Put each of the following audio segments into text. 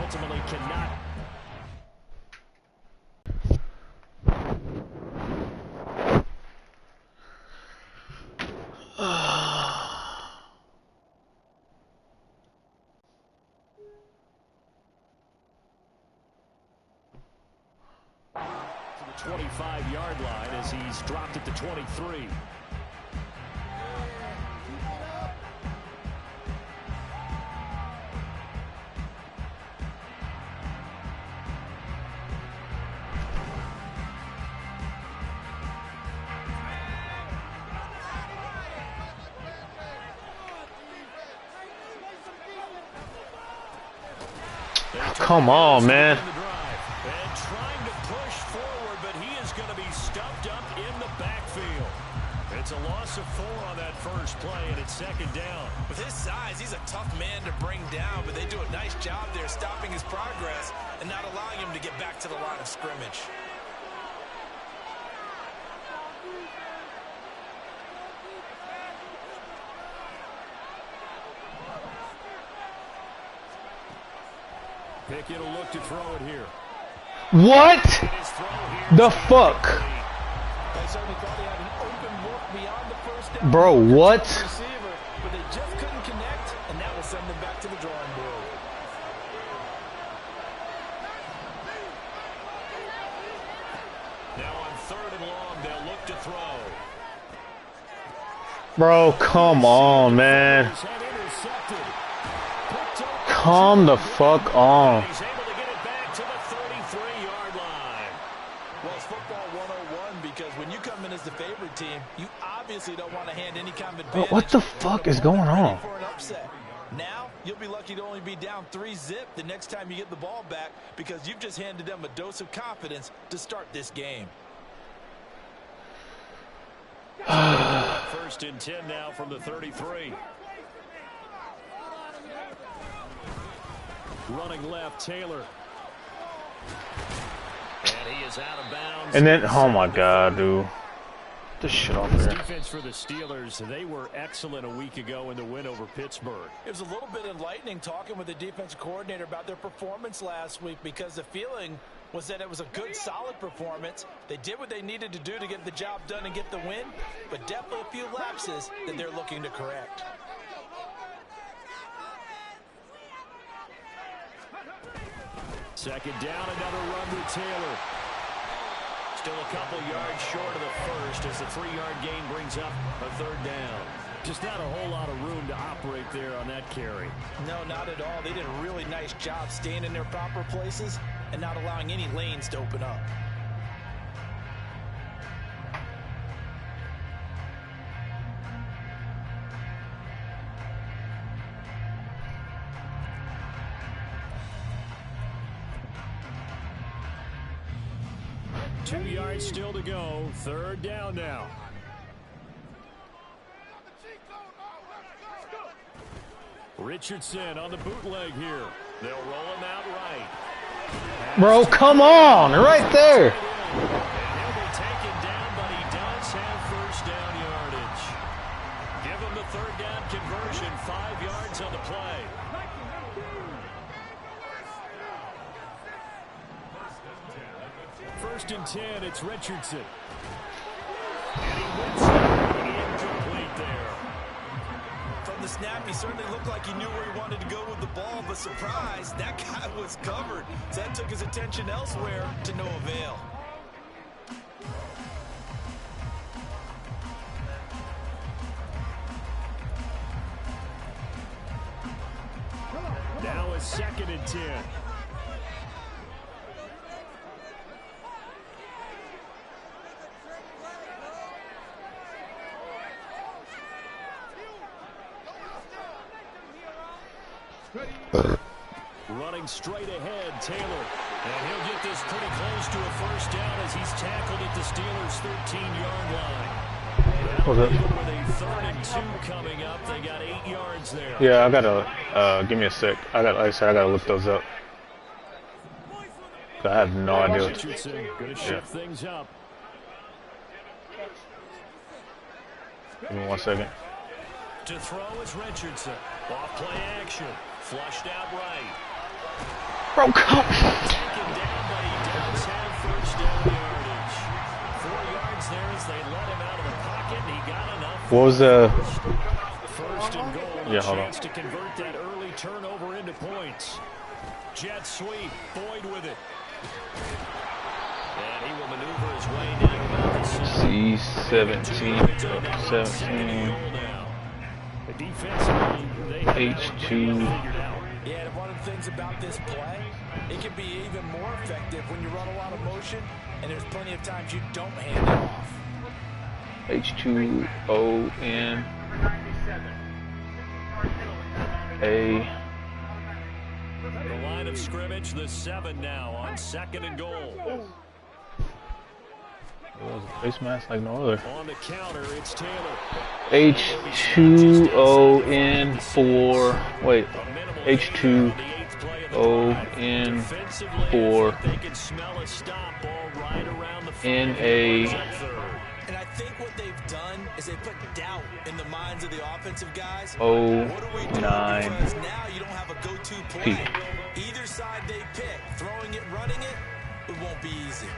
ultimately cannot. To the 25-yard line as he's dropped it to 23. Come on, man. And trying to push forward, but he is going to be stuffed up in the backfield. It's a loss of 4 on that first play, and it's second down. With his size, he's a tough man to bring down, but they do a nice job there stopping his progress and not allowing him to get back to the line of scrimmage. Pickett will look to throw it here. What the fuck? Bro, what? But they just couldn't connect, and that will send them back to the drawing board. Now on 3rd and long, they'll look to throw. Bro, come on, man. Calm the fuck on. He's able to get it back to the 33-yard line. Well, it's football 101 because when you come in as the favorite team, you obviously don't want to hand any kind of advantage. What the fuck is going on? For an upset. Now, you'll be lucky to only be down 3-zip the next time you get the ball back because you've just handed them a dose of confidence to start this game. 1st and 10 now from the 33. Running left, Taylor. And he is out of bounds. And then, oh my god, dude. This shit off This there. defense for the Steelers, they were excellent a week ago in the win over Pittsburgh. It was a little bit enlightening talking with the defensive coordinator about their performance last week because the feeling was that it was a good, solid performance. They did what they needed to do to get the job done and get the win, but definitely a few lapses that they're looking to correct. Second down, another run with Taylor. Still a couple yards short of the first as the 3-yard gain brings up a 3rd down. Just not a whole lot of room to operate there on that carry. No, not at all. They did a really nice job staying in their proper places and not allowing any lanes to open up. Two yards still to go. 3rd down now. Richardson on the bootleg here. They'll roll him out right. Bro, come on. Right there. And he'll be taken down, but he does have 1st down yardage. Give him the 3rd down conversion. 5 yards on the play. First and 10, it's Richardson. And he whips it incomplete there. From the snap, he certainly looked like he knew where he wanted to go with the ball, but surprise, that guy was covered. So that took his attention elsewhere to no avail. Now it's 2nd and 10. Running straight ahead, Taylor. And he'll get this pretty close to a 1st down as he's tackled at the Steelers' 13-yard line. Hold up. With a 3rd and 2 coming up, they got 8 yards there. Yeah, I gotta, give me a sec. Like I said, I gotta look those up. I have no idea. Richardson gonna shift things up. Give me 1 second. To throw is Richardson. Off play action. Flushed out right. Bro, come. Taken down, but he does have first down yardage. 4 yards there as they let him out of the pocket, and he got enough. What was the? First and goal. Yeah, A hold on. chance to convert that early turnover into points. Jet sweep. Boyd with it. And he will maneuver his way down about the center. C17. 17. The defensively, they have H2. figured out. Yeah, and one of the things about this play, it can be even more effective when you run a lot of motion, and there's plenty of times you don't hand it off. H2ON A. The line of scrimmage, the 7 now on 2nd and goal. It was a face mask like no other. On the counter, it's Taylor. H2ON4. Wait. H2ON4 They can smell a stop ball right around the NA. And I think what they've done is they put doubt in the minds of the offensive guys. O What do we do? 9 Because now you don't have a go-to play. P. Either side they pick, throwing it, running it, it won't be easy.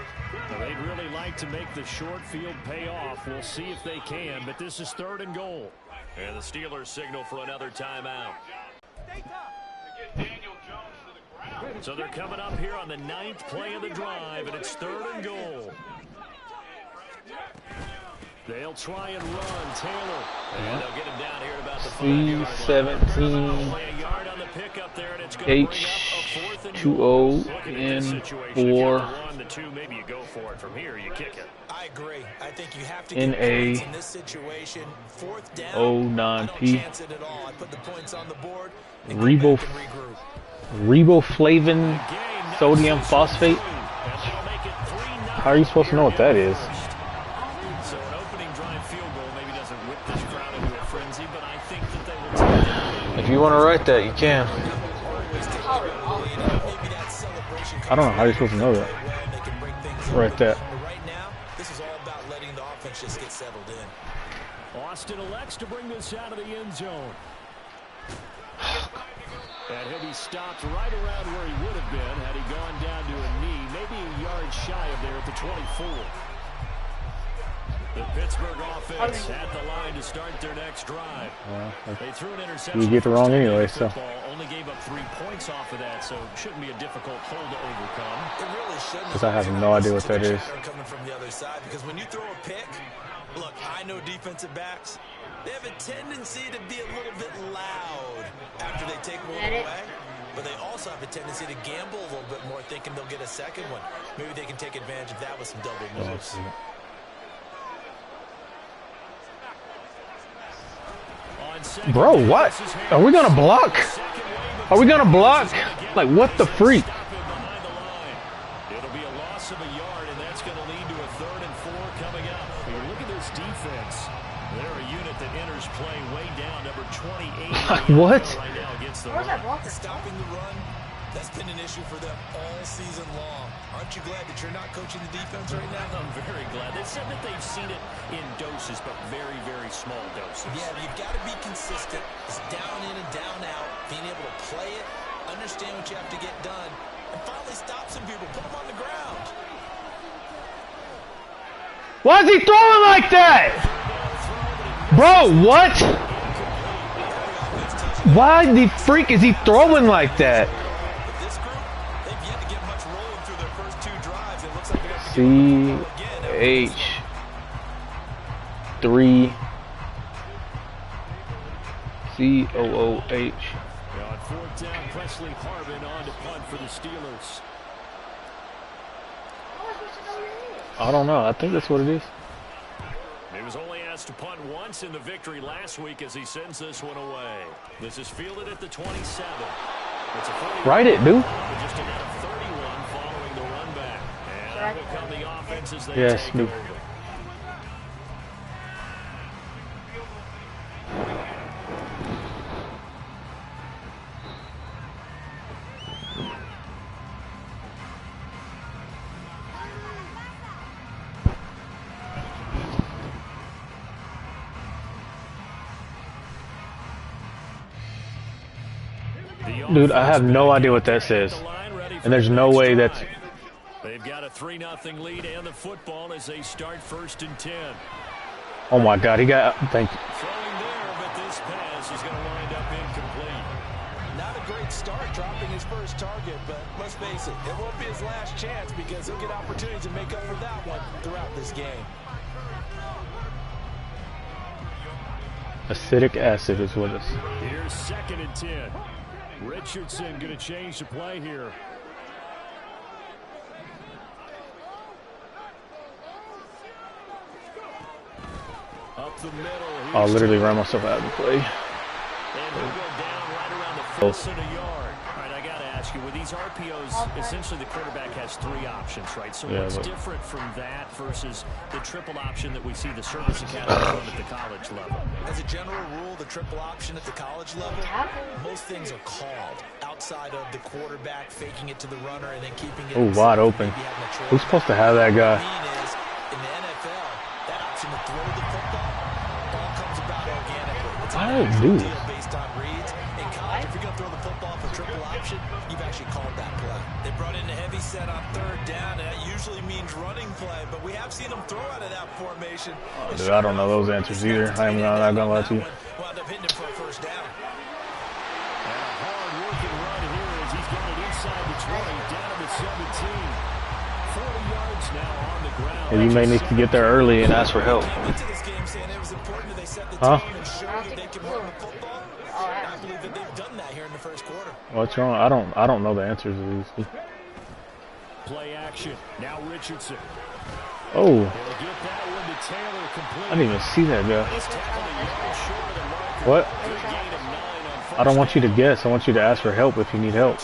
Well, they'd really like to make the short field pay off. We'll see if they can, but this is 3rd and goal. And the Steelers signal for another timeout. So they're coming up here on the 9th play of the drive, and it's 3rd and goal. They'll try and run Taylor. And they'll get him down here at about the 5-yard line. C17 Play a yard on the pickup there, and it's going to bring up a 4th and goal. Looking at this situation, if you H2ON4 have the 1, the 2, maybe you go for it. From here, you kick it. I agree. I think you have to NA get points in this situation. 4th down, I don't O9P chance it at all. I put the points on the board and Rebo go back and regroup. Riboflavin sodium phosphate. How are you supposed to know what that is? So an opening drive field goal maybe doesn't whip this crowd into a frenzy, but I think that they will take it. If you want to write that, you can. I don't know how you're supposed to know that. Write that. But right now, this is all about letting the offense just get settled in. Austin elects to bring this out of the end zone. And he'll be stopped right around where he would have been had he gone down to a knee, maybe a yard shy of there at the 24. The Pittsburgh offense at the line to start their next drive. They threw an interception. You get it wrong anyway, so. Only gave up 3 points off of that, so shouldn't be a difficult hole to overcome. It really shouldn't. Because I have no idea what that is. Coming from the other side, because when you throw a pick, look, I know defensive backs, they have a tendency to be a little bit loud after they take one away. But they also have a tendency to gamble a little bit more, thinking they'll get a second one. Maybe they can take advantage of that with some double moves. Bro, what? Are we gonna block? Are we gonna block? Like, what the freak? It'll be a loss of a yard, and that's going to lead to a 3rd and 4 coming up. Look at this defense. They're a unit that enters play way down, number 28. What? Right now against the Where's that run. blocker? Stopping the run, that's been an issue for them all season long. Aren't you glad that you're not coaching the defense right now? I'm very glad. They said that they've seen it in doses, but very, very small doses. Yeah, you've got to be consistent. It's down in and down out. Being able to play it, understand what you have to get done, and finally stop some people, put them on the ground. Why is he throwing like that? Bro, what? Why the freak is he throwing like that? But this group, they've yet to get much rolling through their first 2 drives. It looks like they have to get CH3 COOH. On 4th down, Presley Harvin on to punt for the Steelers. I don't know. I think that's what it is. He was only asked to punt once in the victory last week as he sends this one away. This is fielded at the 27. It's a 40. Write it, dude. Just a net of 31 following the run back. And out will come the offense as they Yes, take dude. over. Dude, I have no idea what that says. The line ready And there's no way that's... They've got a 3-0 lead and the football as they start 1st and 10. Oh my God, he got... Thank you. Throwing there, but this pass is going to wind up incomplete. Not a great start dropping his first target, but let's face it, it won't be his last chance because he'll get opportunities to make up for that one throughout this game. Acetic acid is with us. Here's 2nd and 10. Richardson going to change the play here. Up the middle. I'll literally run myself out of the play. And he'll go down right around the 1st and a yard. All right, I got to ask you, with these RPOs, essentially the quarterback has 3 options, right? So yeah, what's different from that versus the triple option that we see the Service Academy run at the college level? As a general rule, the triple option at the college level, most things are called outside of the quarterback faking it to the runner and then keeping it. Oh, wide open. Who's supposed to have that guy? In the NFL, that option to throw the football, ball comes about organically. It's I don't do deal based on reads. In college, if you're going to throw the football for triple option, you've actually called that play. They brought in a heavy set on 3rd down, and that usually means running play, but we have seen them throw out of that formation. Oh, dude, I don't know those answers either. I'm not gonna lie to you. Wound up hitting him for a 1st down. And a hard-working run here as he's got it inside the 20, down to the 17. 40 yards now on the ground. And you may need to get there early and ask for help. Huh? What's wrong? I don't know the answers to these. Play action. Now Richardson. Oh. I didn't even see that guy. What? I don't want you to guess. I want you to ask for help if you need help.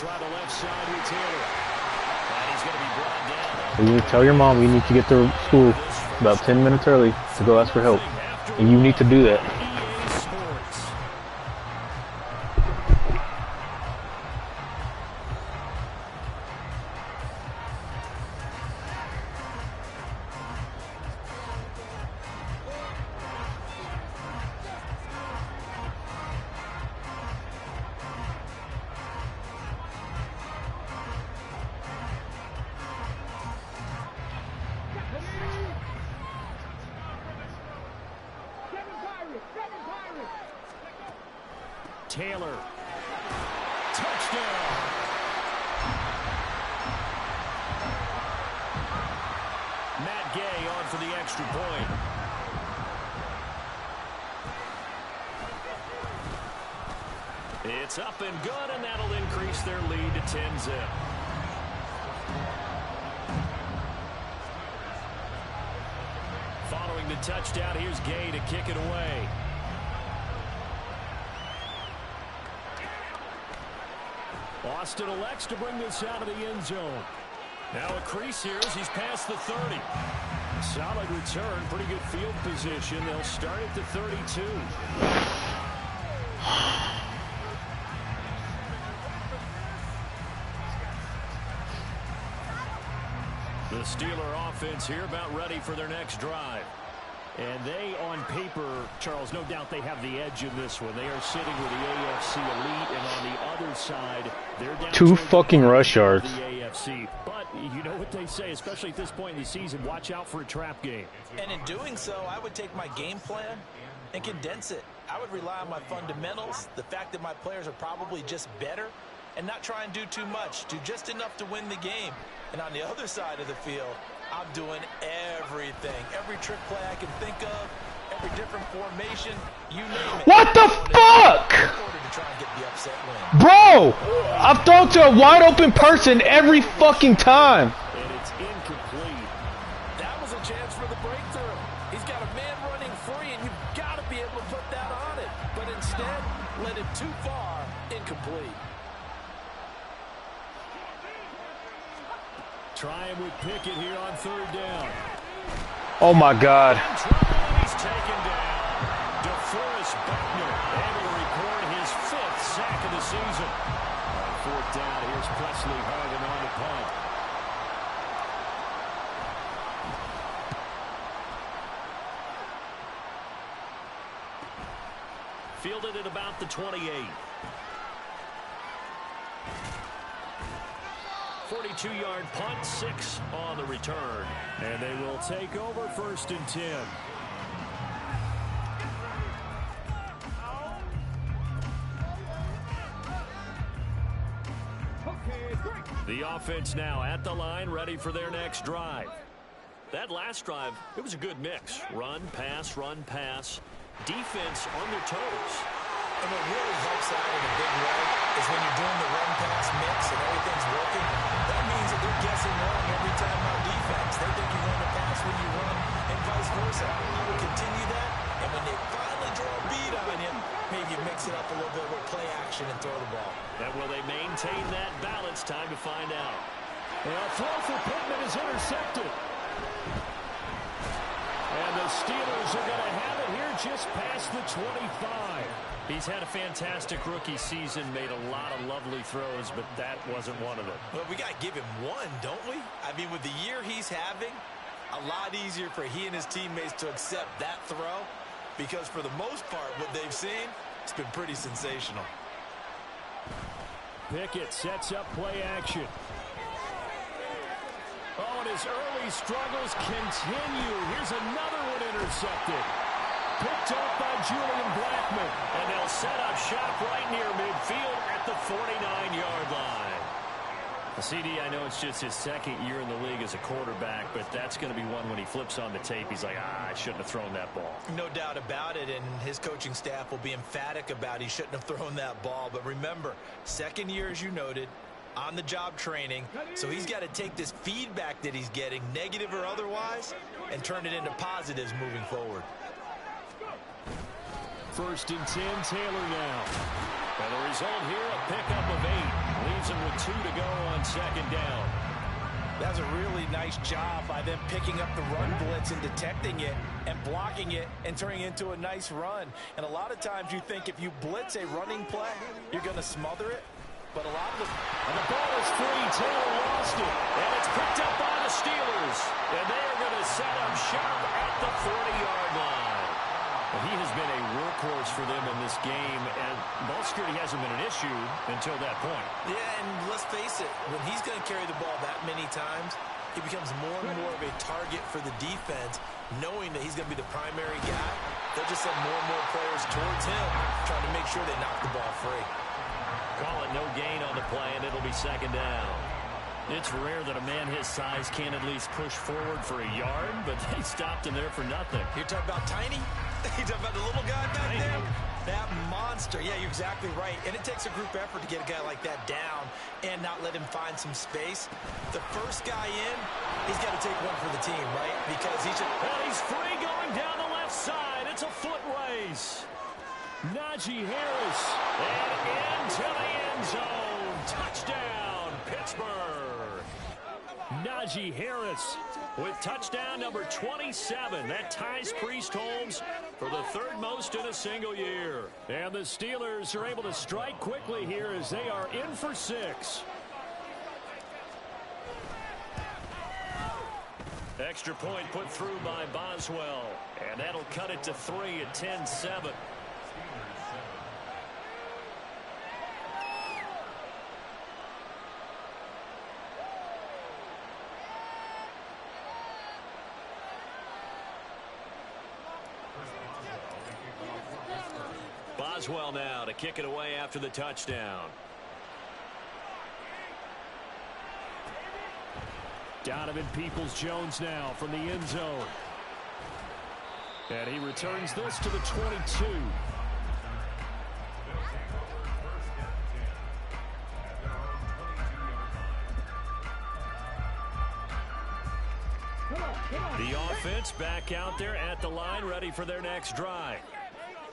You tell your mom you need to get to school about 10 minutes early to go ask for help. And you need to do that. Taylor. Touchdown. Matt Gay on for the extra point. It's up and good, and that'll increase their lead to 10-zip. Following the touchdown, here's Gay to kick it away. Austin elects to bring this out of the end zone. Now a crease here as he's past the 30. Solid return, pretty good field position. They'll start at the 32. The Steeler offense here about ready for their next drive. And they, on paper, Charles, no doubt they have the edge in this one. They are sitting with the AFC elite, and on the other side, they're down 2 fucking rush yards. The AFC. But you know what they say, especially at this point in the season, watch out for a trap game. And in doing so, I would take my game plan and condense it. I would rely on my fundamentals, the fact that my players are probably just better, and not try and do too much, do just enough to win the game. And on the other side of the field, I'm doing everything. Every trick play I can think of, every different formation, you name it. What the fuck? Bro, I've thrown to a wide open person every fucking time. And it's incomplete. That was a chance for the breakthrough. He's got a man running free, and you've got to be able to put that on it. But instead, led it too far, incomplete. Trying with Pickett here on 3rd down. Oh my God. He's taken down. DeForest Buckner able to record his 5th sack of the season. On 4th down, here's Presley Harvin on the punt. Fielded at about the 28. 42-yard punt, 6 on the return. And they will take over 1st and 10. The offense now at the line, ready for their next drive. That last drive, it was a good mix. Run, pass, defense on their toes. And what really helps out in a big way is when you're doing the run-pass mix and everything's working, that means that they're guessing wrong every time on defense. They think you're going to pass when you run and vice versa. You will continue that, and when they finally draw a beat on you, maybe you mix it up a little bit with play action and throw the ball. And will they maintain that balance? Time to find out. A throw for Pittman is intercepted. And the Steelers are going to have it here just past the 25. He's had a fantastic rookie season, made a lot of lovely throws, but that wasn't one of them. Well, we got to give him one, don't we? I mean, with the year he's having, a lot easier for he and his teammates to accept that throw, because for the most part, what they've seen, it's been pretty sensational. Pickett sets up play action. Oh, and his early struggles continue. Here's another one intercepted. Picked up by Julian Blackmon. And they'll set up shop right near midfield at the 49-yard line. CD, I know it's just his 2nd year in the league as a quarterback, but that's going to be one when he flips on the tape, he's like, I shouldn't have thrown that ball. No doubt about it, and his coaching staff will be emphatic about he shouldn't have thrown that ball. But remember, 2nd year, as you noted, on-the-job training, so he's got to take this feedback that he's getting, negative or otherwise, and turn it into positives moving forward. 1st and 10, Taylor now. And the result here, a pickup of 8. Leaves him with 2 to go on 2nd down. That's a really nice job by them picking up the run blitz and detecting it and blocking it and turning it into a nice run. And a lot of times you think if you blitz a running play, you're going to smother it. But a lot of the... And the ball is free. Taylor lost it. And it's picked up by the Steelers. And they are going to set up shop at the 40-yard line. Well, he has been a workhorse for them in this game, and ball security hasn't been an issue until that point. Yeah, and let's face it, when he's going to carry the ball that many times, he becomes more and more of a target for the defense, knowing that he's going to be the primary guy. They'll just send more and more players towards him, trying to make sure they knock the ball free. Call it no gain on the play, and it'll be 2nd down. It's rare that a man his size can at least push forward for a yard, but they stopped him there for nothing. You're talking about tiny? You're talking about the little guy back there? That monster. Yeah, you're exactly right. And it takes a group effort to get a guy like that down and not let him find some space. The first guy in, he's got to take one for the team, right? Because he should... Well, he's free going down the left side. It's a foot race. Najee Harris. And into the end zone. Touchdown, Pittsburgh. Najee Harris with touchdown number 27. That ties Priest Holmes for the 3rd most in a single year. And the Steelers are able to strike quickly here as they are in for 6. Extra point put through by Boswell. And that'll cut it to 3 at 10-7. Boswell now to kick it away after the touchdown. Donovan Peoples-Jones now from the end zone. And he returns this to the 22. The offense back out there at the line, ready for their next drive.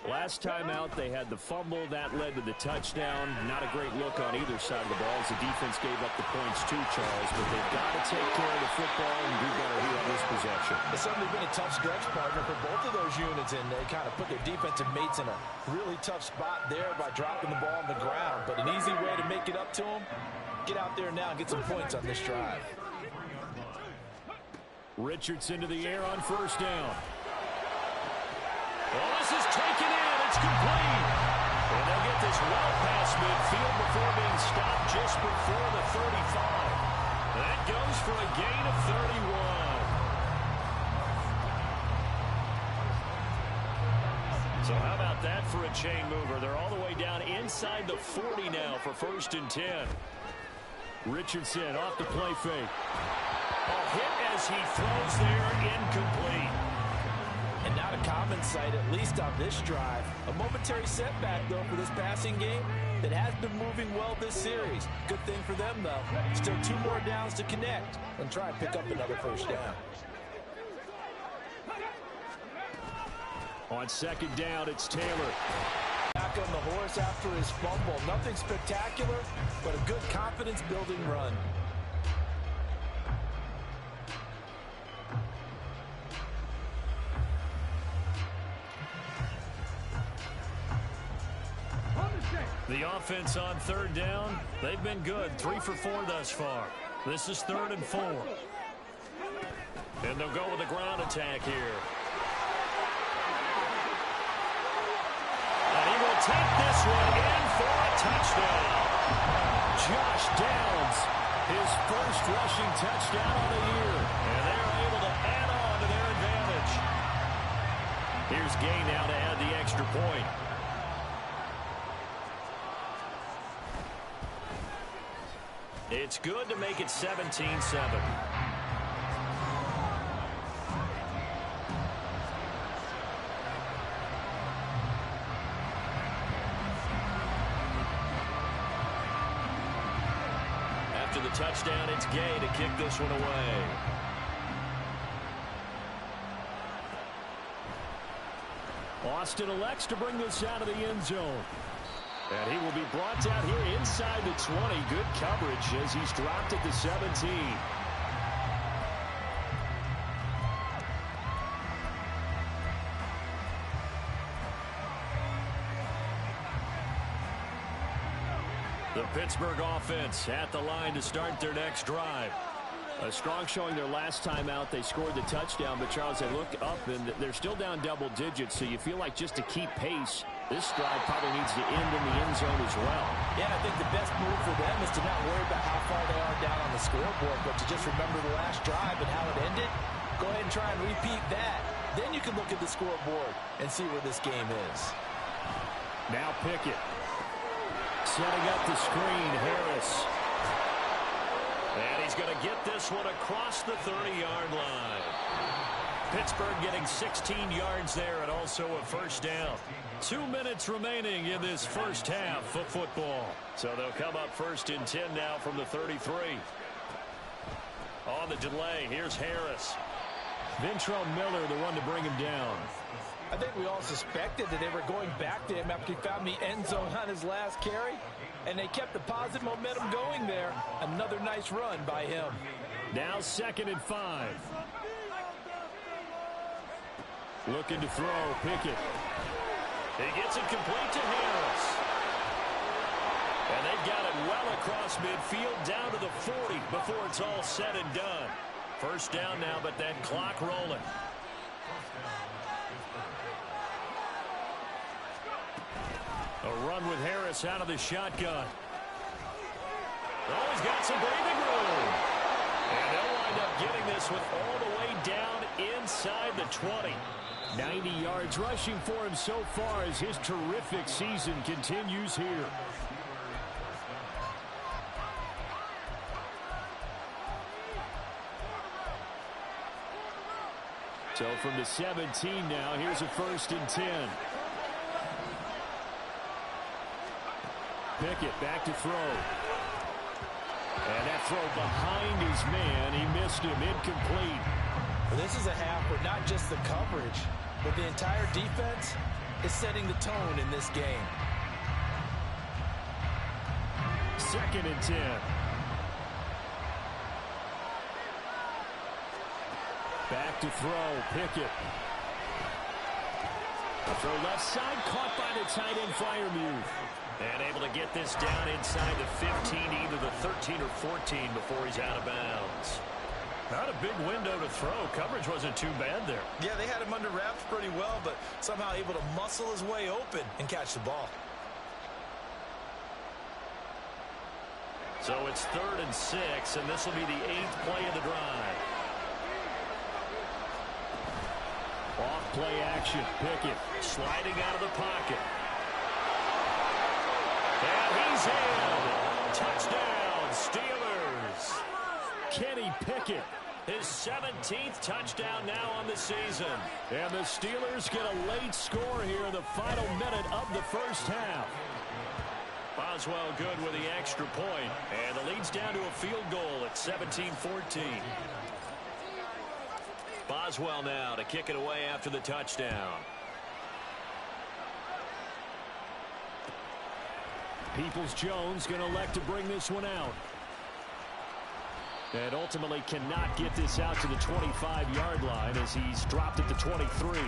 Last time out, they had the fumble. That led to the touchdown. Not a great look on either side of the ball as the defense gave up the points too, Charles. But they've got to take care of the football and do better here on this possession. It's certainly been a tough stretch, partner, for both of those units, and they kind of put their defensive mates in a really tough spot there by dropping the ball on the ground. But an easy way to make it up to them, get out there now and get some points on this drive. Richardson to the air on 1st down. Well, this is taken in. It's complete. And they'll get this well past midfield before being stopped just before the 35. for a gain of 31. So how about that for a chain mover? They're all the way down inside the 40 now for 1st and 10. Richardson off the play fake. A hit as he throws there, incomplete. And not a common sight, at least on this drive. A momentary setback, though, for this passing game that has been moving well this series. Good thing for them, though. Still 2 more downs to connect and try and pick up another 1st down. On 2nd down, it's Taylor. Back on the horse after his fumble. Nothing spectacular, but a good confidence-building run. The offense on 3rd down, they've been good. 3 for 4 thus far. This is 3rd and 4. And they'll go with a ground attack here. And he will take this one in for a touchdown. Josh Downs, his first rushing touchdown of the year. And they're able to add on to their advantage. Here's Gay now to add the extra point. It's good to make it 17-7. After the touchdown, it's Gay to kick this one away. Austin elects to bring this out of the end zone. And he will be brought down here inside the 20. Good coverage as he's dropped at the 17. The Pittsburgh offense at the line to start their next drive. A strong showing their last time out. They scored the touchdown, but Charles, they look up and they're still down double digits, so you feel like just to keep pace, this drive probably needs to end in the end zone as well. Yeah, I think the best move for them is to not worry about how far they are down on the scoreboard, but to just remember the last drive and how it ended. Go ahead and try and repeat that. Then you can look at the scoreboard and see where this game is. Now Pickett. Setting up the screen, Harris. And he's going to get this one across the 30-yard line. Pittsburgh getting 16 yards there and also a 1st down. 2 minutes remaining in this first half of football. So they'll come up 1st and 10 now from the 33. On the delay, here's Harris. Ventrell Miller, the one to bring him down. I think we all suspected that they were going back to him after he found the end zone on his last carry, and they kept the positive momentum going there. Another nice run by him. Now 2nd and 5. Looking to throw, Pickett. He gets it complete to Harris. And they've got it well across midfield down to the 40 before it's all said and done. 1st down now, but that clock rolling. A run with Harris out of the shotgun. Oh, he's got some breathing room. And they'll wind up getting this one all the way down inside the 20. 90 yards rushing for him so far as his terrific season continues here. So from the 17 now, here's a 1st and 10. Pickett back to throw. And that throw behind his man. He missed him. Incomplete. Well, this is a half where not just the coverage, but the entire defense is setting the tone in this game. 2nd and 10. Back to throw. Pickett. A throw left side, caught by the tight end Freiermuth. And able to get this down inside the 15, either the 13 or 14 before he's out of bounds. Not a big window to throw. Coverage wasn't too bad there. Yeah, they had him under wraps pretty well, but somehow able to muscle his way open and catch the ball. So it's 3rd and 6, and this will be the 8th play of the drive. Off play action. Pickett sliding out of the pocket. And he's in. Touchdown, Steelers. Kenny Pickett, his 17th touchdown now on the season. And the Steelers get a late score here in the final minute of the first half. Boswell good with the extra point, and the lead's down to a field goal at 17-14. Boswell now to kick it away after the touchdown. Peoples-Jones going to elect to bring this one out. And ultimately cannot get this out to the 25-yard line as he's dropped at the 23.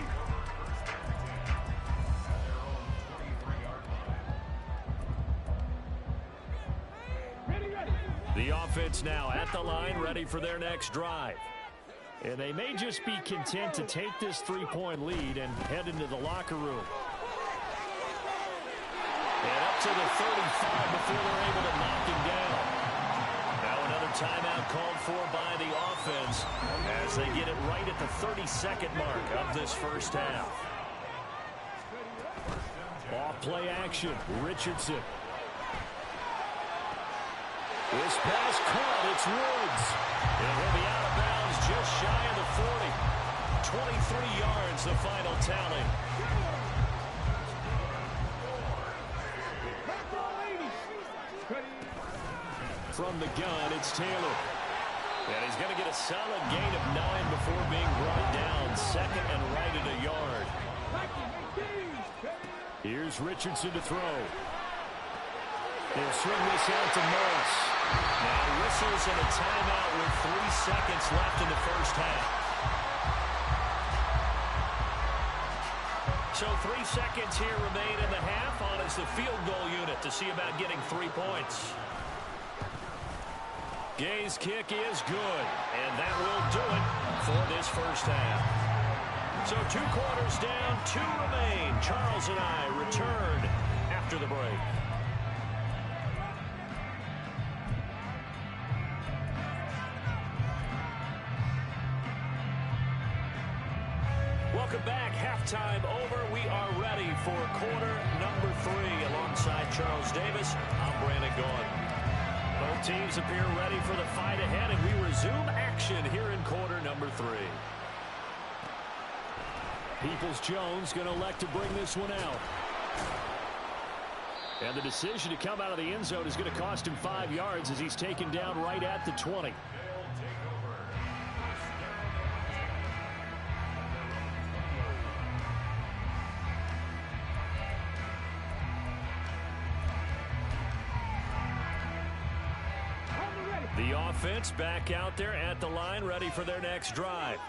The offense now at the line, ready for their next drive. And they may just be content to take this 3-point lead and head into the locker room. And up to the 35 before they're able to knock him down. Now another timeout called for by the offense as they get it right at the 32nd mark of this first half. Off play action, Richardson. This pass caught, it's Woods. And he'll be out of bounds just shy of the 40. 23 yards, the final tally. From the gun, it's Taylor. And he's going to get a solid gain of 9 before being brought down. 2nd and right at a yard. Here's Richardson to throw. He'll swing this out to Morris. Now whistles and a timeout with 3 seconds left in the first half. So 3 seconds here remain in the half. On is the field goal unit to see about getting 3 points. Gay's kick is good, and that will do it for this first half. So 2 quarters down, 2 remain. Charles and I return after the break. Welcome back. Halftime over. We are ready for quarter number 3. Alongside Charles Davis, I'm Brandon Gaudin. Both teams appear ready for the fight ahead, and we resume action here in quarter number 3. Peoples-Jones going to elect to bring this one out. And the decision to come out of the end zone is going to cost him 5 yards as he's taken down right at the 20. The offense back out there at the line, ready for their next drive.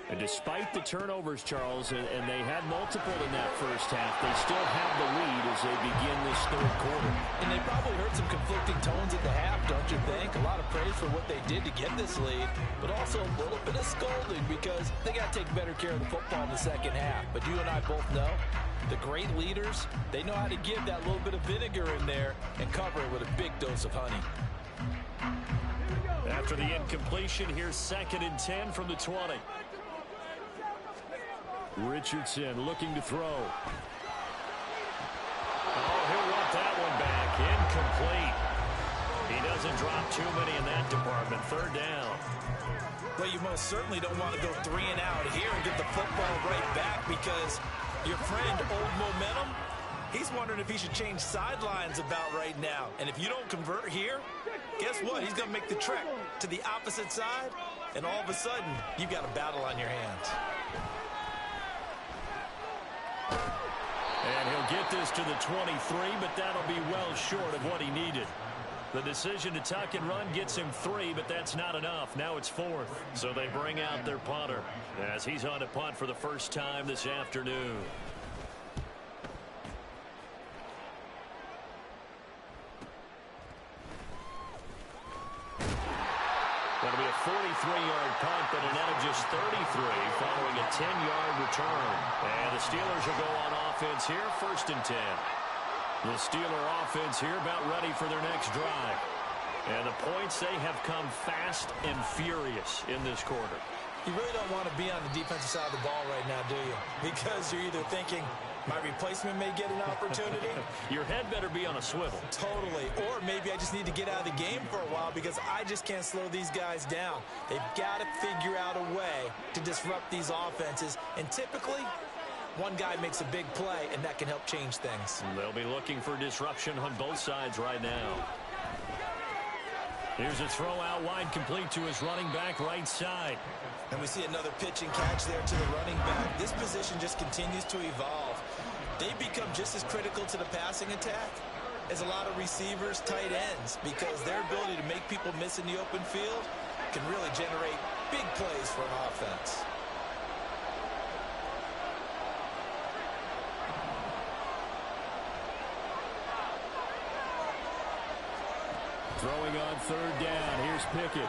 And despite the turnovers, Charles, and they had multiple in that first half, they still have the lead as they begin this 3rd quarter. And they probably heard some conflicting tones at the half, don't you think? A lot of praise for what they did to get this lead, but also a little bit of scolding because they got to take better care of the football in the second half. But you and I both know the great leaders, they know how to give that little bit of vinegar in there and cover it with a big dose of honey. After the incompletion, here's 2nd and 10 from the 20. Richardson looking to throw. Oh, he'll want that one back. Incomplete. He doesn't drop too many in that department. 3rd down. Well, you most certainly don't want to go 3 and out here and get the football right back because your friend, Old Momentum, he's wondering if he should change sidelines about right now. And if you don't convert here, guess what? He's going to make the trek to the opposite side, and all of a sudden, you've got a battle on your hands. And he'll get this to the 23, but that'll be well short of what he needed. The decision to tuck and run gets him 3, but that's not enough. Now it's 4th. So they bring out their punter as he's on to punt for the first time this afternoon. That'll be a 43-yard punt, but a net of just 33 following a 10-yard return. And the Steelers will go on offense here, 1st and 10. The Steeler offense here about ready for their next drive. And the points, they have come fast and furious in this quarter. You really don't want to be on the defensive side of the ball right now, do you? Because you're either thinking, my replacement may get an opportunity. Your head better be on a swivel. Totally. Or maybe I just need to get out of the game for a while because I just can't slow these guys down. They've got to figure out a way to disrupt these offenses. And typically, one guy makes a big play, and that can help change things. They'll be looking for disruption on both sides right now. Here's a throw out wide, complete to his running back right side. And we see another pitch and catch there to the running back. This position just continues to evolve. They become just as critical to the passing attack as a lot of receivers, tight ends, because their ability to make people miss in the open field can really generate big plays for an offense. Throwing on third down. Here's Pickett.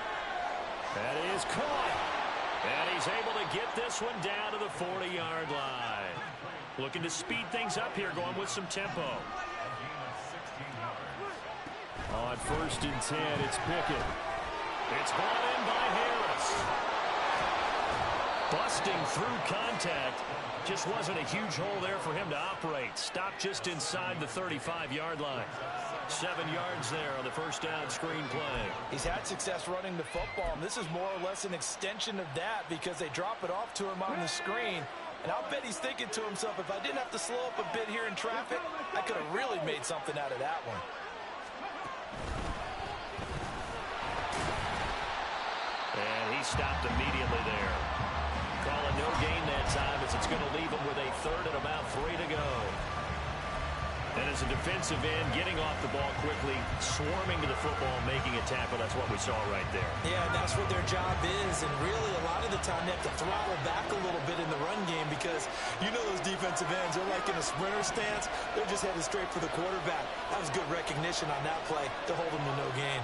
That is caught. And he's able to get this one down to the 40-yard line. Looking to speed things up here, going with some tempo. On 1st and 10, it's Pickett. It's brought in by Harris. Busting through contact. Just wasn't a huge hole there for him to operate. Stopped just inside the 35-yard line. 7 yards there on the first down screen play. He's had success running the football, and this is more or less an extension of that because they drop it off to him on the screen. And I'll bet he's thinking to himself, if I didn't have to slow up a bit here in traffic, I could have really made something out of that one. And he stopped immediately there. Calling no gain that time as it's going to leave him with a third and about 3 to go. And as a defensive end, getting off the ball quickly, swarming to the football, making a tackle. That's what we saw right there. Yeah, that's what their job is. And really, a lot of the time, they have to throttle back a little bit in the run game because you know those defensive ends, they're like in a sprinter stance. They're just headed straight for the quarterback. That was good recognition on that play to hold them to no gain.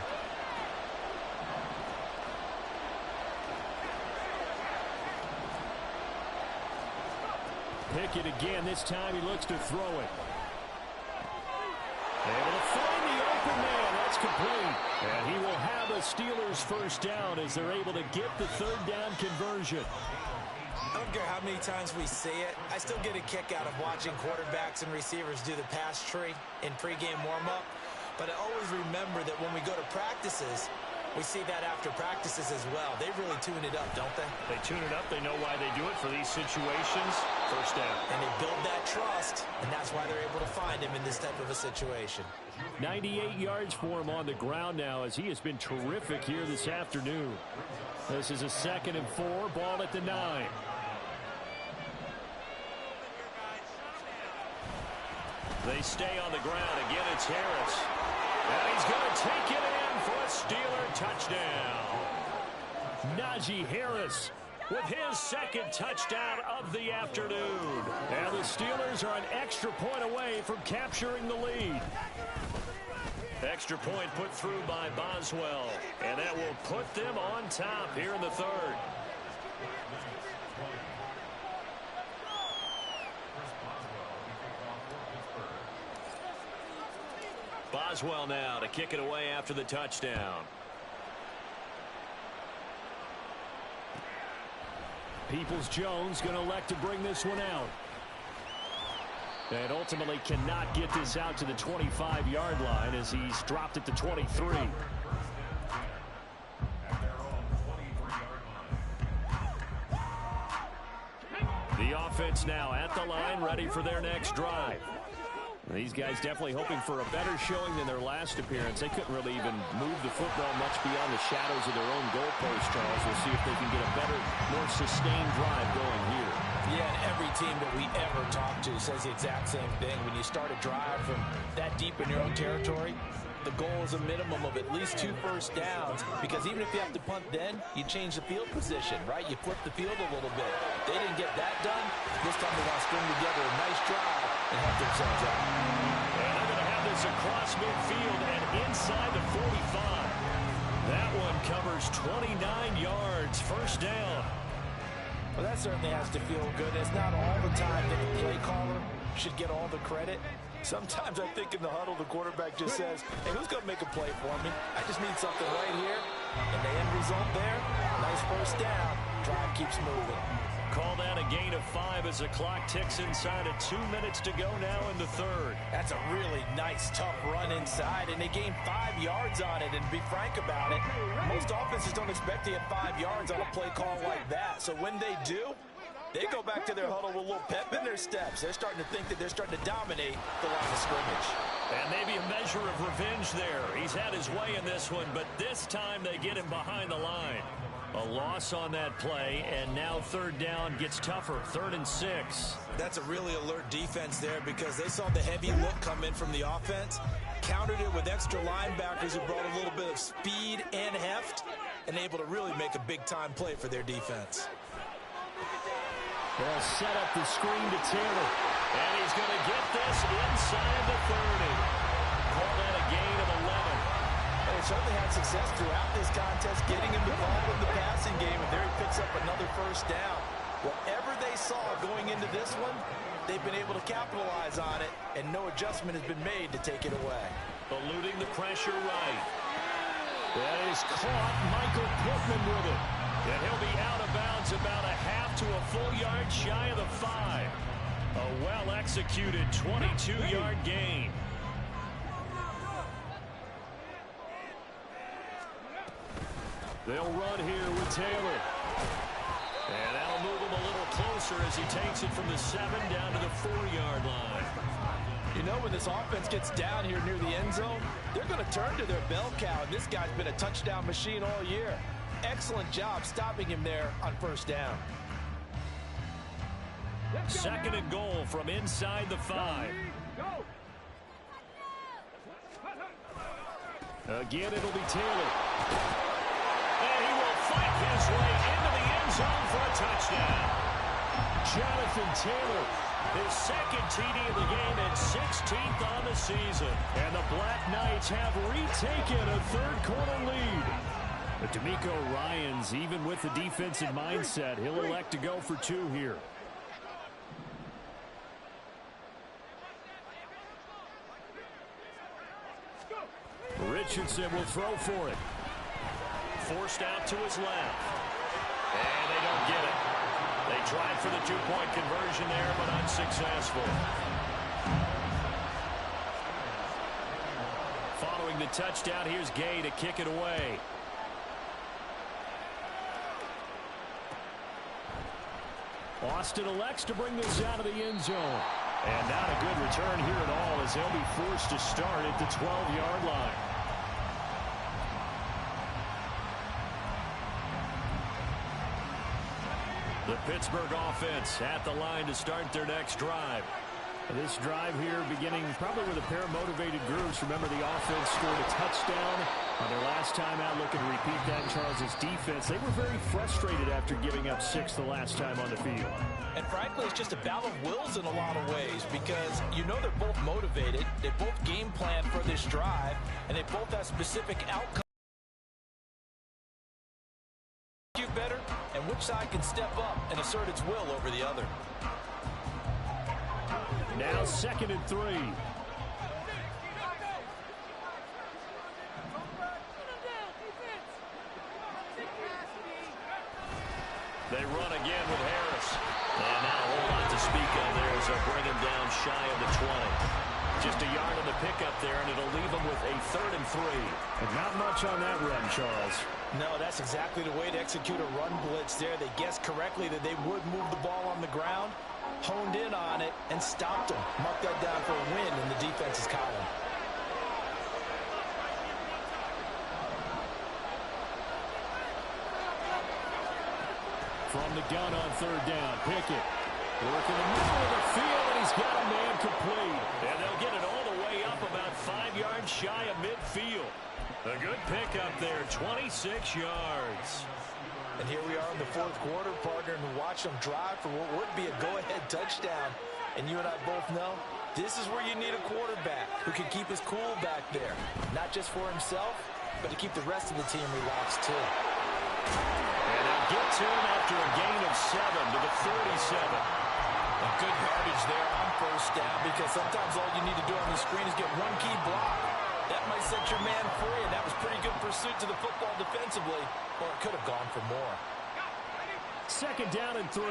Pickett again. This time he looks to throw it. Able to find the open man. That's complete. And he will have a Steelers first down as they're able to get the third down conversion. I don't care how many times we see it. I still get a kick out of watching quarterbacks and receivers do the pass tree in pregame warm-up. But I always remember that when we go to practices, we see that after practices as well. They really tune it up, don't they? They tune it up. They know why they do it for these situations. First down. And they build that trust, and that's why they're able to find him in this type of a situation. 98 yards for him on the ground now as he has been terrific here this afternoon. This is a 2nd and 4, ball at the 9. They stay on the ground. Again, it's Harris. And he's going to take it in for a Steeler touchdown. Najee Harris with his 2nd touchdown of the afternoon. And the Steelers are an extra point away from capturing the lead. Extra point put through by Boswell. And that will put them on top here in the 3rd. Boswell now to kick it away after the touchdown. Peoples-Jones going to elect to bring this one out. And ultimately cannot get this out to the 25-yard line as he's dropped it to 23. The offense now at the line, ready for their next drive. These guys definitely hoping for a better showing than their last appearance. They couldn't really even move the football much beyond the shadows of their own goalpost, Charles. We'll see if they can get a better, more sustained drive going here. Yeah, and every team that we ever talk to says the exact same thing. When you start a drive from that deep in your own territory, the goal is a minimum of at least 2 first downs, because even if you have to punt then, you change the field position, right? You flip the field a little bit. They didn't get that done. This time they want to string together a nice drive and help themselves out. And they're going to have this across midfield and inside the 45. That one covers 29 yards, first down. Well, that certainly has to feel good. It's not all the time that the play caller should get all the credit. Sometimes I think in the huddle, the quarterback just says, hey, who's going to make a play for me? I just need something right here. And the end result there, nice first down. Drive keeps moving. Call that a gain of 5 as the clock ticks inside of 2 minutes to go now in the third. That's a really nice, tough run inside, and they gained 5 yards on it. And to be frank about it, most offenses don't expect to get 5 yards on a play call like that. So when they do, they go back to their huddle with a little pep in their steps. They're starting to think that they're starting to dominate the line of scrimmage. And maybe a measure of revenge there. He's had his way in this one, but this time they get him behind the line. A loss on that play, and now third down gets tougher. 3rd and 6. That's a really alert defense there because they saw the heavy look come in from the offense, countered it with extra linebackers who brought a little bit of speed and heft, and able to really make a big-time play for their defense. They'll set up the screen to Taylor, and he's going to get this inside the 30. Call that a gain of 11. They certainly had success throughout this contest, getting him the ball in the passing game, and there he picks up another first down. Whatever they saw going into this one, they've been able to capitalize on it, and no adjustment has been made to take it away. Eluding the pressure right. That is caught. Michael Pittman with it. And he'll be out of bounds about a half to a full yard shy of the 5. A well-executed 22-yard gain. They'll run here with Taylor. And that'll move him a little closer as he takes it from the 7 down to the 4-yard line. You know, when this offense gets down here near the end zone, they're going to turn to their bell cow, and this guy's been a touchdown machine all year. Excellent job stopping him there on first down. 2nd and goal from inside the 5. Again, it'll be Taylor. And he will fight his way into the end zone for a touchdown. Jonathan Taylor, his 2nd TD of the game and 16th on the season. And the Black Knights have retaken a third-quarter lead. But DeMeco Ryans, even with the defensive mindset, he'll elect to go for 2 here. Richardson will throw for it. Forced out to his left. And they don't get it. They tried for the 2-point conversion there, but unsuccessful. Following the touchdown, here's Gay to kick it away. Austin elects to bring this out of the end zone. And not a good return here at all as they'll be forced to start at the 12-yard line. The Pittsburgh offense at the line to start their next drive. This drive here beginning probably with a pair of motivated groups. Remember, the offense scored a touchdown on their last time out. Looking to repeat that in Charles' defense. They were very frustrated after giving up 6 the last time on the field. And frankly, it's just a battle of wills in a lot of ways because you know they're both motivated. They both game plan for this drive, and they both have specific outcomes. Better, and which side can step up and assert its will over the other. Now 2nd and 3. They run again with Harris. And not a whole lot to speak of there as they bring him down shy of the 20. Just a yard on the pickup there, and it'll leave him with a 3rd and 3. And not much on that run, Charles. No, that's exactly the way to execute a run blitz there. They guessed correctly that they would move the ball on the ground, honed in on it, and stopped them. Mark that down for a win in the defense's column. From the gun on 3rd down, Pickett. Working the middle of the field, and he's got a man complete. And they'll get it all the way up about 5 yards shy of midfield. A good pickup there, 26 yards. And here we are in the 4th quarter, partner, and watch them drive for what would be a go-ahead touchdown. And you and I both know this is where you need a quarterback who can keep his cool back there. Not just for himself, but to keep the rest of the team relaxed, too. And they'll get to him after a gain of 7 to the 37. And good yardage there on first down because sometimes all you need to do on the screen is get one key block. That might set your man free, and that was pretty good pursuit to the football defensively, or it could have gone for more. Second down and 3.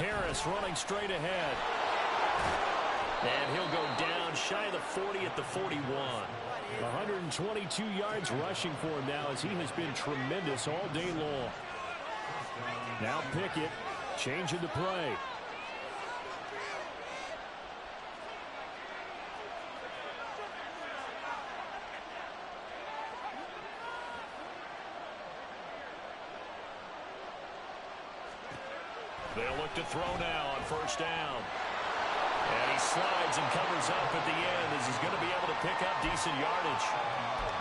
Harris running straight ahead. And he'll go down shy of the 40 at the 41. 122 yards rushing for him now as he has been tremendous all day long. Now Pickett changing the play. They'll look to throw now on first down. And he slides and covers up at the end as he's going to be able to pick up decent yardage.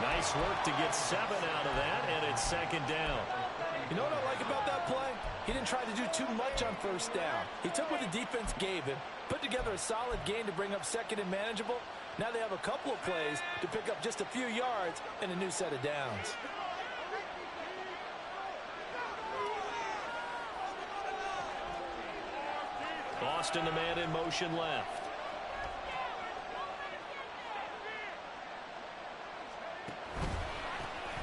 Nice work to get 7 out of that, and it's second down. You know what I like about that play? He didn't try to do too much on first down. He took what the defense gave him, put together a solid gain to bring up second and manageable. Now they have a couple of plays to pick up just a few yards and a new set of downs. Austin, the man in motion left.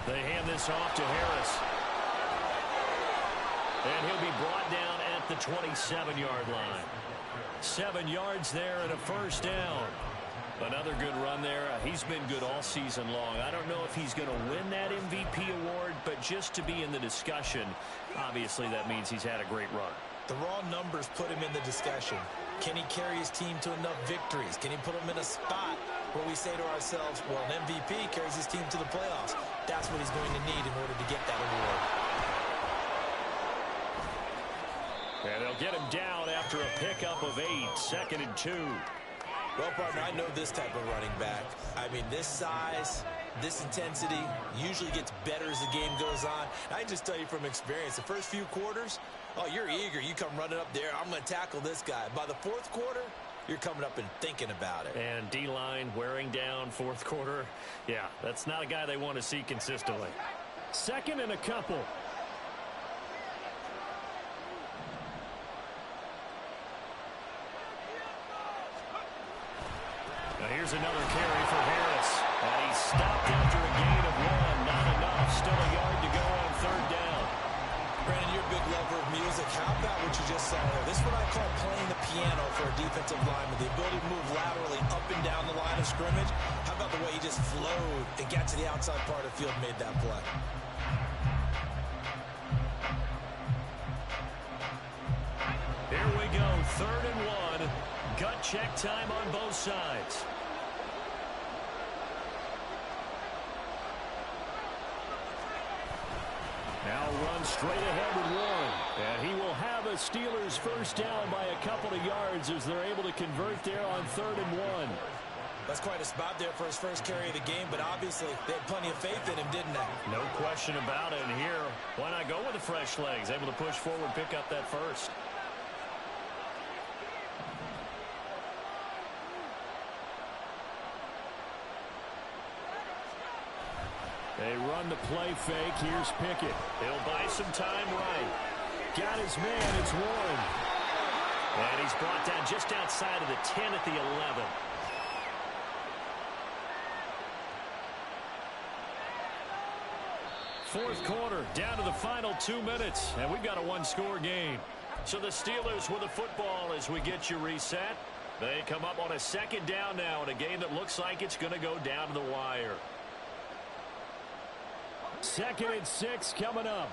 They hand this off to Harris. And he'll be brought down at the 27-yard line. 7 yards there and a first down. Another good run there. He's been good all season long. I don't know if he's going to win that MVP award, but just to be in the discussion, obviously that means he's had a great run. The raw numbers put him in the discussion. Can he carry his team to enough victories? Can he put them in a spot where we say to ourselves, well, an MVP carries his team to the playoffs. That's what he's going to need in order to get that award. And they'll get him down after a pickup of 8, 2nd and 2. Well, partner, I know this type of running back. I mean, this size, this intensity usually gets better as the game goes on. I can just tell you from experience, the first few quarters, oh, you're eager. You come running up there. I'm going to tackle this guy. By the fourth quarter, you're coming up and thinking about it. And D-line wearing down fourth quarter. Yeah, that's not a guy they want to see consistently. 2nd and a couple. Now here's another carry for Harris. And he's stopped after a gain of 1. Not enough. Still a yard to go on third down. Brandon, you're a big lover of music. How about what you just saw there? This is what I call playing the piano for a defensive lineman. The ability to move laterally up and down the line of scrimmage. How about the way he just flowed and got to the outside part of the field and made that play? Here we go. 3rd and 1. Gut check time on both sides. Now run straight ahead with 1. And he will have a Steelers first down by a couple of yards as they're able to convert there on 3rd and 1. That's quite a spot there for his first carry of the game, but obviously they had plenty of faith in him, didn't they? No question about it. And here, why not go with the fresh legs? Able to push forward, pick up that first. They run the play fake. Here's Pickett. He'll buy some time right. Got his man. It's Warren. And he's brought down just outside of the 10 at the 11. Fourth quarter, down to the final 2 minutes. And we've got a one-score game. So the Steelers with the football as we get you reset. They come up on a second down now in a game that looks like it's going to go down to the wire. 2nd and 6 coming up.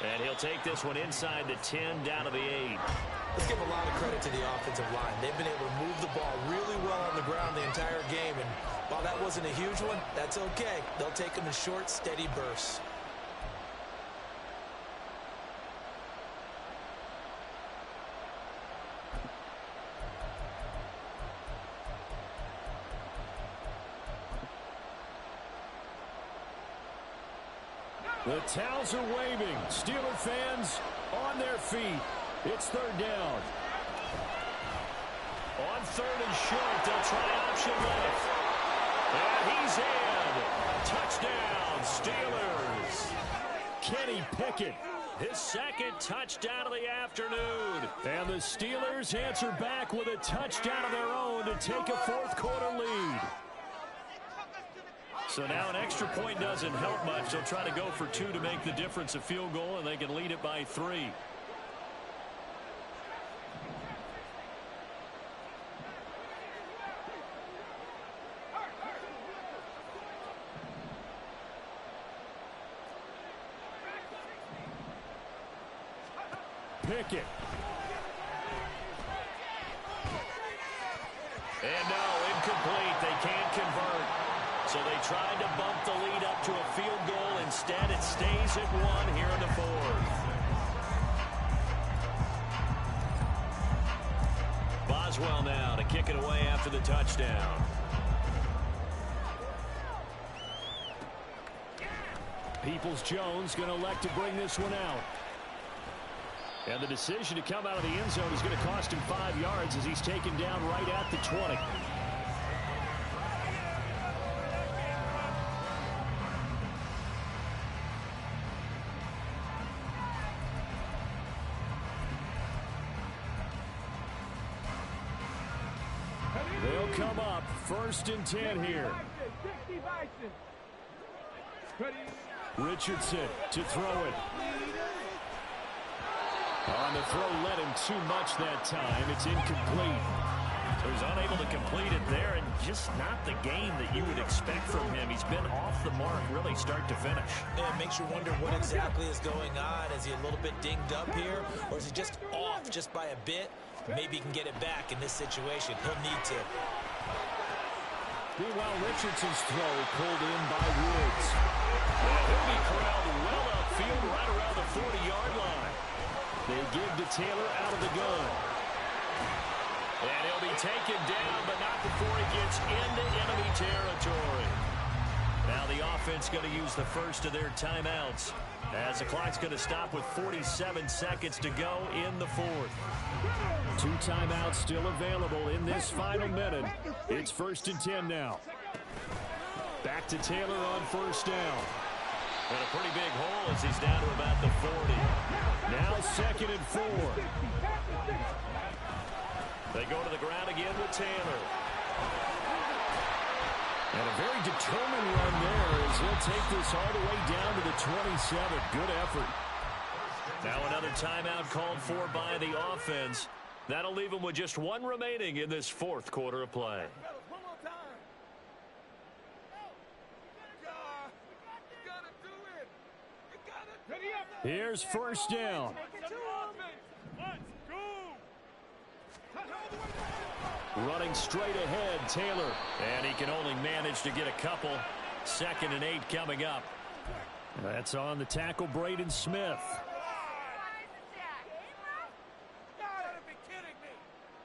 And he'll take this one inside the 10, down to the 8. Let's give a lot of credit to the offensive line. They've been able to move the ball really well on the ground the entire game. And while that wasn't a huge one, that's okay. They'll take them in short, steady bursts. The towels are waving. Steeler fans on their feet. It's 3rd down. On 3rd and short, they'll try option left. And he's in. Touchdown, Steelers. Kenny Pickett, his 2nd touchdown of the afternoon. And the Steelers answer back with a touchdown of their own to take a 4th quarter lead. So now an extra point doesn't help much. They'll try to go for 2 to make the difference a field goal, and they can lead it by 3. Pickett. And no, incomplete. They can't convert. So they tried to bump the lead up to a field goal. Instead, it stays at 1 here in the 4th. Boswell now to kick it away after the touchdown. Peoples-Jones going to elect to bring this one out. And the decision to come out of the end zone is going to cost him 5 yards as he's taken down right at the 20. They'll come up 1st and 10 here. Richardson to throw it. On the throw, led him too much that time. It's incomplete. So he's unable to complete it there, and just not the game that you would expect from him. He's been off the mark really start to finish. Yeah, it makes you wonder what exactly is going on. Is he a little bit dinged up here, or is he just off just by a bit? Maybe he can get it back in this situation. He'll need to. Meanwhile, Richardson's throw pulled in by Woods. And he'll be corralled well upfield right around the 40-yard line. They give to Taylor out of the gun. And he'll be taken down, but not before he gets into enemy territory. Now the offense going to use the first of their timeouts as the clock's going to stop with 47 seconds to go in the 4th. 2 timeouts still available in this final minute. It's 1st and 10 now. Back to Taylor on 1st down. And a pretty big hole as he's down to about the 40. Now 2nd and 4. They go to the ground again with Taylor. And a very determined run there as he'll take this all the way down to the 27. Good effort. Now another timeout called for by the offense. That'll leave them with just 1 remaining in this 4th quarter of play. Here's 1st down. Running straight ahead, Taylor. And he can only manage to get a couple. 2nd and 8 coming up. That's on the tackle, Braden Smith.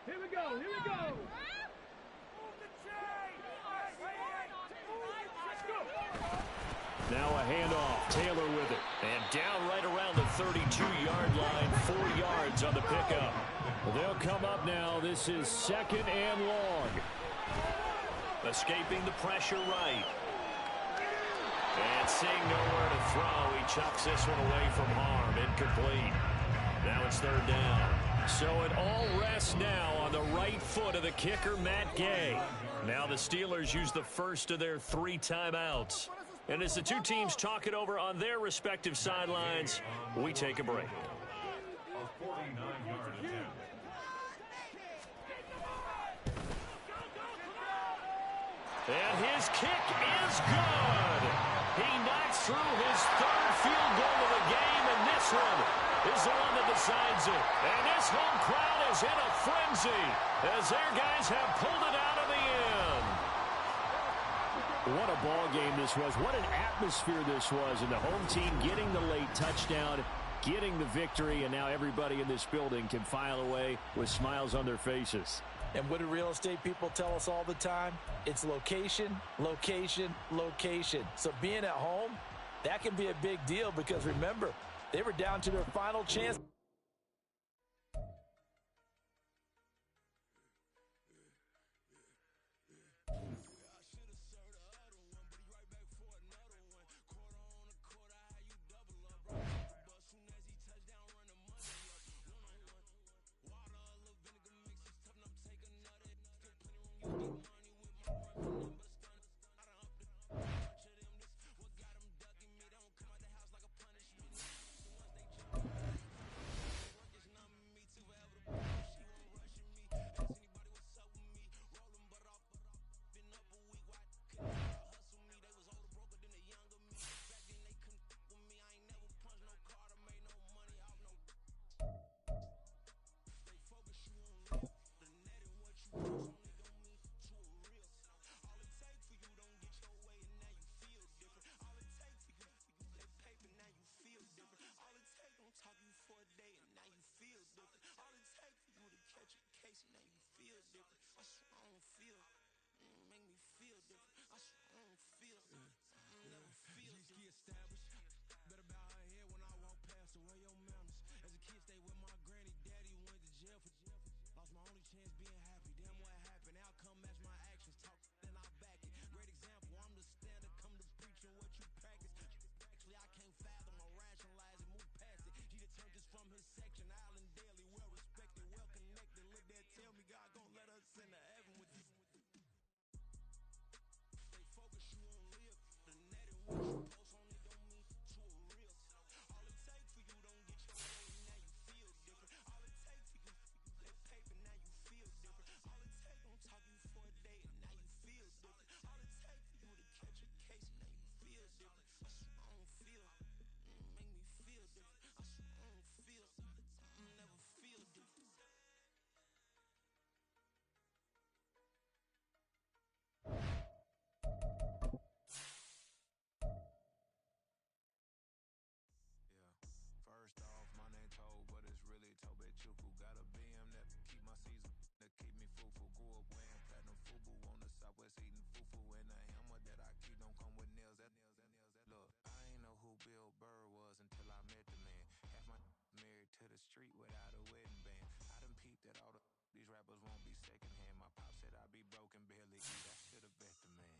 Here we go, here we go. Now a handoff, Taylor with it. And down right around the 32-yard line, 4 yards on the pickup. They'll come up now. This is 2nd and long. Escaping the pressure right. And seeing nowhere to throw, he chucks this one away from harm. Incomplete. Now it's 3rd down. So it all rests now on the right foot of the kicker, Matt Gay. Now the Steelers use the first of their 3 timeouts. And as the 2 teams talk it over on their respective sidelines, we take a break. And his kick is good. He knocks through his 3rd field goal of the game, and this one is the one that decides it. And this home crowd is in a frenzy as their guys have pulled it out of the end. What a ball game this was. What an atmosphere this was. And the home team getting the late touchdown, getting the victory, and now everybody in this building can file away with smiles on their faces. And what do real estate people tell us all the time? It's location, location, location. So being at home, that can be a big deal because remember, they were down to their final chance. West eating fufu and a hammer that I keep don't come with nails. Look, I ain't know who Bill Burr was until I met the man. Half my married to the street without a wedding band. I done peeped that all these rappers won't be secondhand. My pop said I'd be broken, barely eat. I should've bet the man.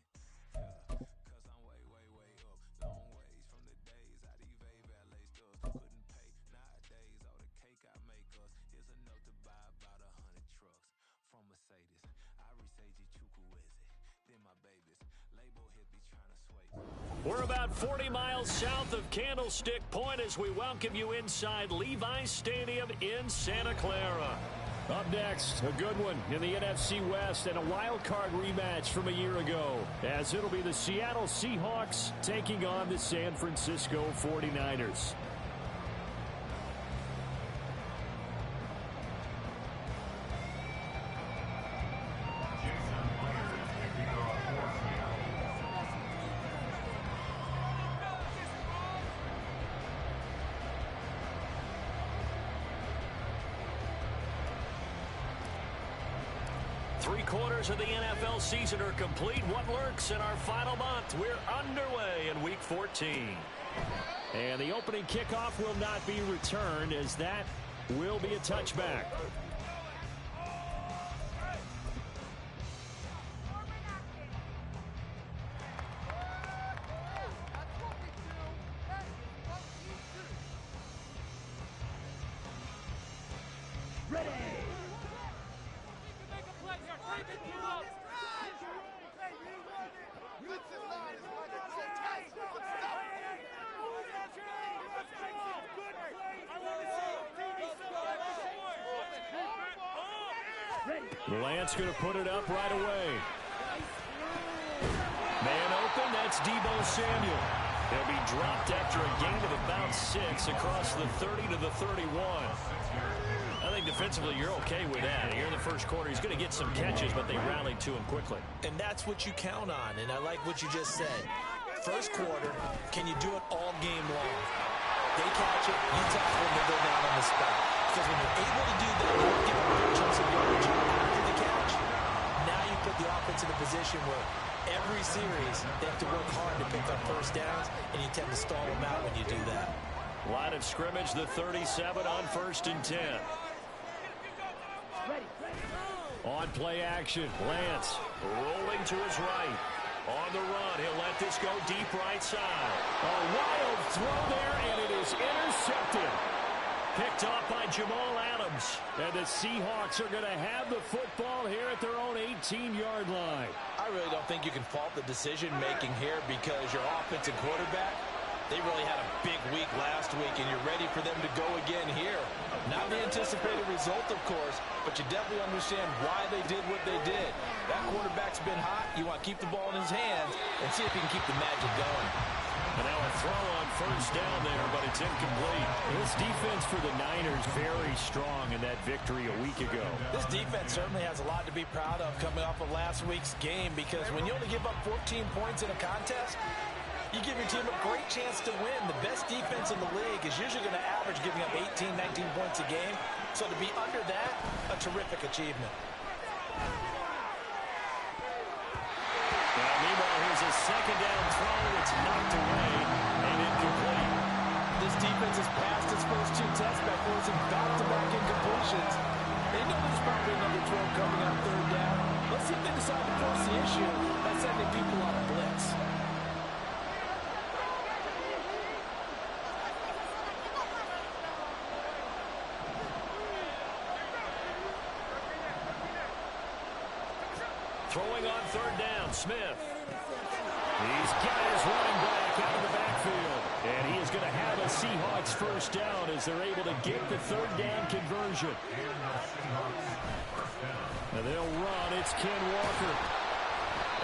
Yeah, cause I'm way, way, way up. Long ways from the days I evade valet stores. Couldn't pay nowadays. All the cake I make us is enough to buy about 100 trucks. From Mercedes, I Seiji Chukwueze. Then my babies, label hit be trying to sway. We're about 40 miles south of Candlestick Point as we welcome you inside Levi's Stadium in Santa Clara. Up next, a good one in the NFC West and a wild card rematch from a year ago, as it'll be the Seattle Seahawks taking on the San Francisco 49ers. Three-quarters of the NFL season are complete. What lurks in our final month? We're underway in Week 14. And the opening kickoff will not be returned, as that will be a touchback. Lance going to put it up right away. Man open, that's Deebo Samuel. He'll be dropped after a gain of about 6 across the 30 to the 31. I think defensively you're okay with that. Here in the first quarter, he's going to get some catches, but they rallied to him quickly. And that's what you count on, and I like what you just said. First quarter, can you do it all game long? They catch it, you tackle them, they go down on the spot. Because when you're able to do that, you don't get a big chunks of yardage after the catch. Now you put the offense in a position where every series they have to work hard to pick up first downs, and you tend to stall them out when you do that. Line of scrimmage, the 37 on 1st and 10. On play action, Lance rolling to his right. On the run, he'll let this go deep right side. A wild throw there, and it is intercepted. Picked off by Jamal Adams. And the Seahawks are going to have the football here at their own 18-yard line. I really don't think you can fault the decision-making here because your offensive quarterback, they really had a big week last week, and you're ready for them to go again here. Not the anticipated result, of course, but you definitely understand why they did what they did. That quarterback's been hot. You want to keep the ball in his hands and see if he can keep the magic going. And now a throw on 1st down there, but it's incomplete. This defense for the Niners very strong in that victory a week ago. This defense certainly has a lot to be proud of coming off of last week's game, because when you only give up 14 points in a contest, you give your team a great chance to win. The best defense in the league is usually going to average giving up 18, 19 points a game. So to be under that, a terrific achievement. Meanwhile, here's a 2nd down throw. It's knocked away and incomplete. This defense has passed its first 2 tests by forcing back-to-back incompletions. They know there's probably another throw coming on 3rd down. Let's see if they decide to force the issue by sending people on a blitz. Throwing on 3rd down, Smith. He's got his running back out of the backfield. And he is going to have a Seahawks 1st down as they're able to get the 3rd down conversion. And they'll run. It's Ken Walker.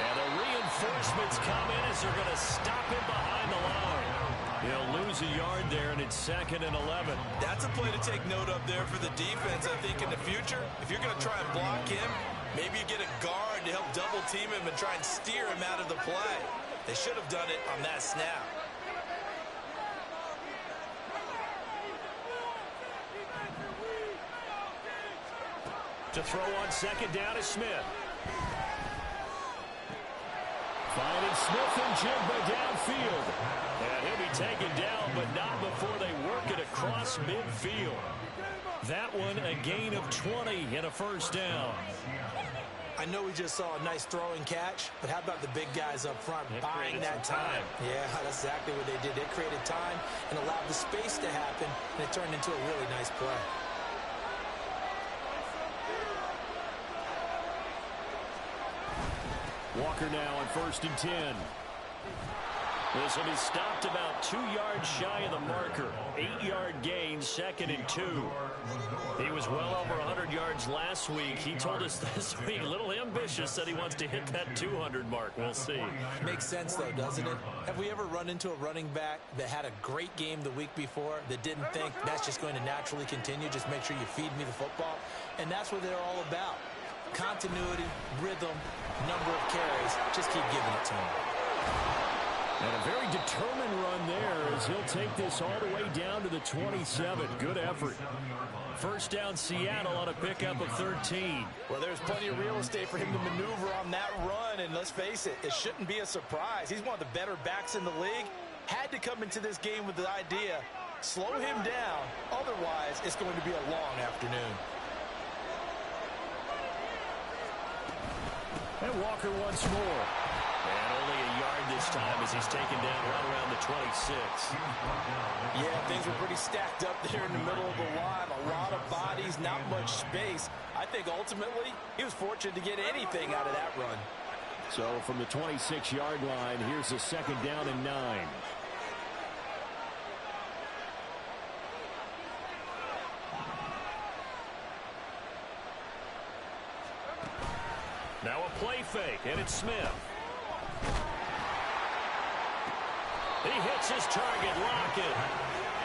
And the reinforcements come in as they're going to stop him behind the line. He'll lose a yard there, and it's 2nd and 11. That's a play to take note of there for the defense, I think, in the future. If you're going to try and block him, maybe you get a guard to help double-team him and try and steer him out of the play. They should have done it on that snap. To throw on 2nd down is Smith. Smith-Njigba downfield. And he'll be taken down, but not before they work it across midfield. That one a gain of 20 and a first down. I know we just saw a nice throwing catch, but how about the big guys up front buying that time? Yeah, that's exactly what they did. They created time and allowed the space to happen, and it turned into a really nice play. Walker now on 1st and 10. This will be stopped about 2 yards shy of the marker. 8-yard gain, 2nd and 2. He was well over 100 yards last week. He told us this week, a little ambitious, said he wants to hit that 200 mark. We'll see. Makes sense, though, doesn't it? Have we ever run into a running back that had a great game the week before that didn't think that's just going to naturally continue? Just make sure you feed me the football. And that's what they're all about. Continuity, rhythm, number of carries. Just keep giving it to him. And a very determined run there as he'll take this all the way down to the 27. Good effort. First down, Seattle on a pickup of 13. Well, there's plenty of real estate for him to maneuver on that run, and let's face it, it shouldn't be a surprise. He's one of the better backs in the league. Had to come into this game with the idea, slow him down, otherwise it's going to be a long afternoon. And Walker once more. And only a yard this time as he's taken down right around the 26. Yeah, things were pretty stacked up there in the middle of the line. A lot of bodies, not much space. I think ultimately he was fortunate to get anything out of that run. So from the 26-yard line, here's a 2nd down and 9. Now a play fake, and it's Smith. He hits his target, Lockett.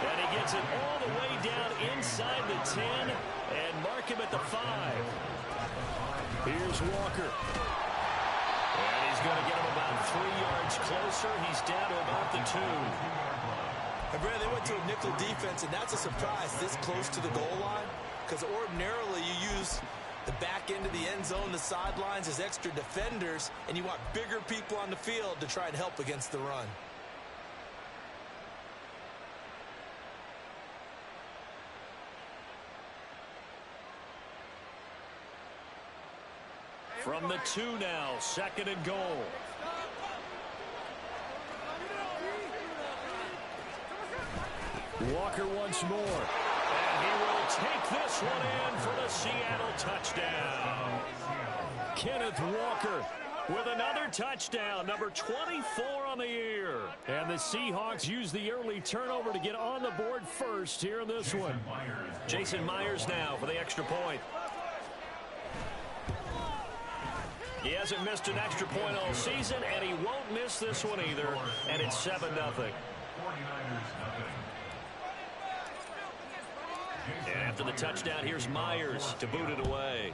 And he gets it all the way down inside the 10 and mark him at the 5. Here's Walker. And he's going to get him about 3 yards closer. He's down to about the 2. And Brad, they went to a nickel defense, and that's a surprise this close to the goal line, because ordinarily you use the back end of the end zone, the sidelines as extra defenders, and you want bigger people on the field to try and help against the run. From the 2 now, 2nd and goal. Walker once more. And he will take this one in for the Seattle touchdown. Kenneth Walker with another touchdown, number 24 on the year. And the Seahawks use the early turnover to get on the board first here in this one. Jason Myers now for the extra point. He hasn't missed an extra point all season, and he won't miss this one either. And it's 7-0. And after the touchdown, here's Myers to boot it away.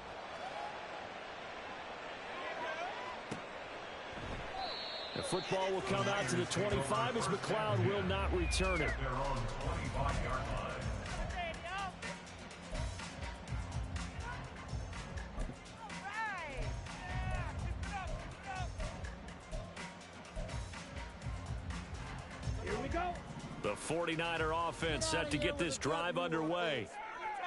The football will come out to the 25 as McLeod will not return it. The 49er offense set to get this drive underway.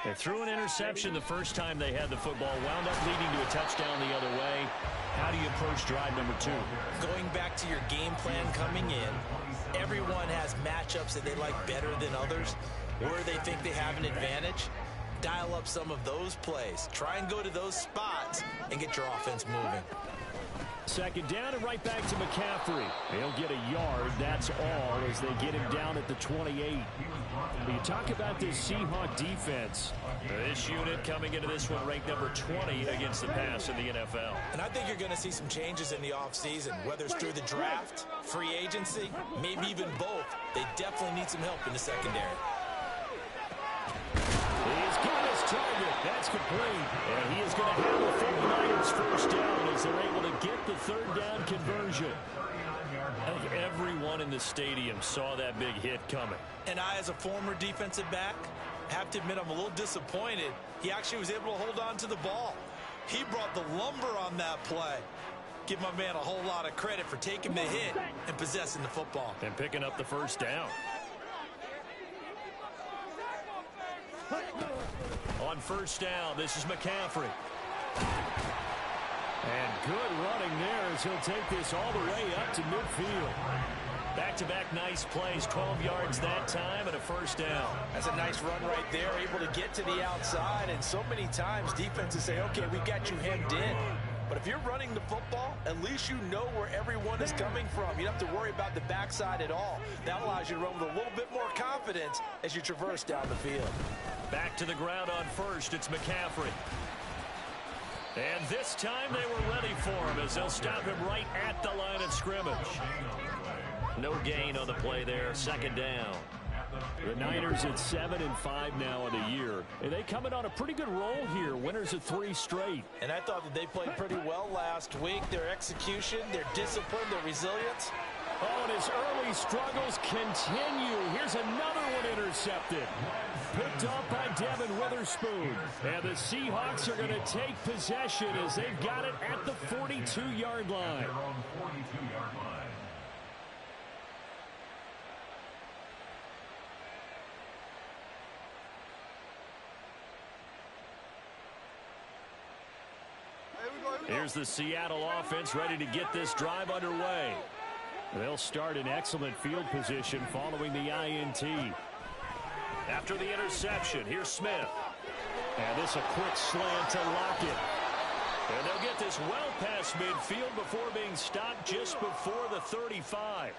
They threw an interception the first time they had the football, wound up leading to a touchdown the other way. How do you approach drive number 2? Going back to your game plan coming in, everyone has matchups that they like better than others, where they think they have an advantage. Dial up some of those plays. Try and go to those spots and get your offense moving. 2nd down and right back to McCaffrey. He'll get a yard, that's all, as they get him down at the 28. You talk about this Seahawk defense. This unit coming into this one ranked number 20 against the pass in the NFL. And I think you're going to see some changes in the offseason, whether it's through the draft, free agency, maybe even both. They definitely need some help in the secondary. He's got his target. That's complete. And he is going to have the 49ers first down as they're able to get the 3rd down conversion. I think everyone in the stadium saw that big hit coming. And I, as a former defensive back, have to admit I'm a little disappointed. He actually was able to hold on to the ball. He brought the lumber on that play. Give my man a whole lot of credit for taking the hit and possessing the football. And picking up the first down. On first down, this is McCaffrey. And good running there as he'll take this all the way up to midfield. Back-to-back nice plays, 12 yards that time and a first down. That's a nice run right there, able to get to the outside. And so many times defenses say, okay, we got you hemmed in. But if you're running the football, at least you know where everyone is coming from. You don't have to worry about the backside at all. That allows you to run with a little bit more confidence as you traverse down the field. Back to the ground on first, it's McCaffrey. And this time they were ready for him as they'll stop him right at the line of scrimmage. No gain on the play there, second down. The Niners at 7-5 now in the year. And they come in on a pretty good roll here. Winners of 3 straight. And I thought that they played pretty well last week. Their execution, their discipline, their resilience. Oh, and his early struggles continue. Here's another one intercepted. Picked up by Devin Witherspoon. And the Seahawks are going to take possession as they've got it at the 42-yard line. Here's the Seattle offense ready to get this drive underway. They'll start in excellent field position following the INT. After the interception, here's Smith. And this a quick slant to Lockett. And they'll get this well past midfield before being stopped just before the 35.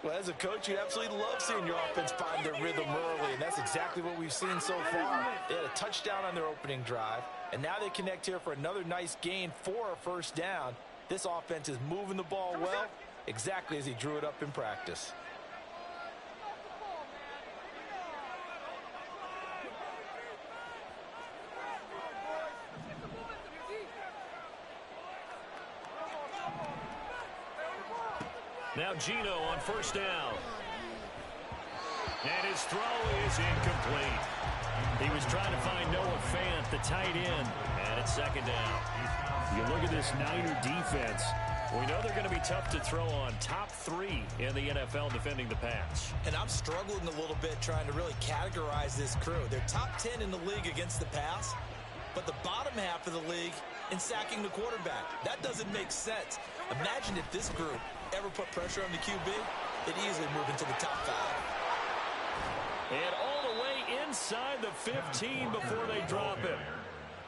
Well, as a coach, you absolutely love seeing your offense find their rhythm early, and that's exactly what we've seen so far. They had a touchdown on their opening drive, and now they connect here for another nice gain for a first down. This offense is moving the ball well, exactly as he drew it up in practice. Now Geno on first down. And his throw is incomplete. He was trying to find Noah Fant, the tight end, and it's second down. You look at this Niner defense. We know they're going to be tough to throw on. Top 3 in the NFL defending the pass. And I'm struggling a little bit trying to really categorize this crew. They're top 10 in the league against the pass, but the bottom half of the league in sacking the quarterback. That doesn't make sense. Imagine if this group ever put pressure on the QB, they'd easily move into the top 5. And all the way inside the 15 before they drop it.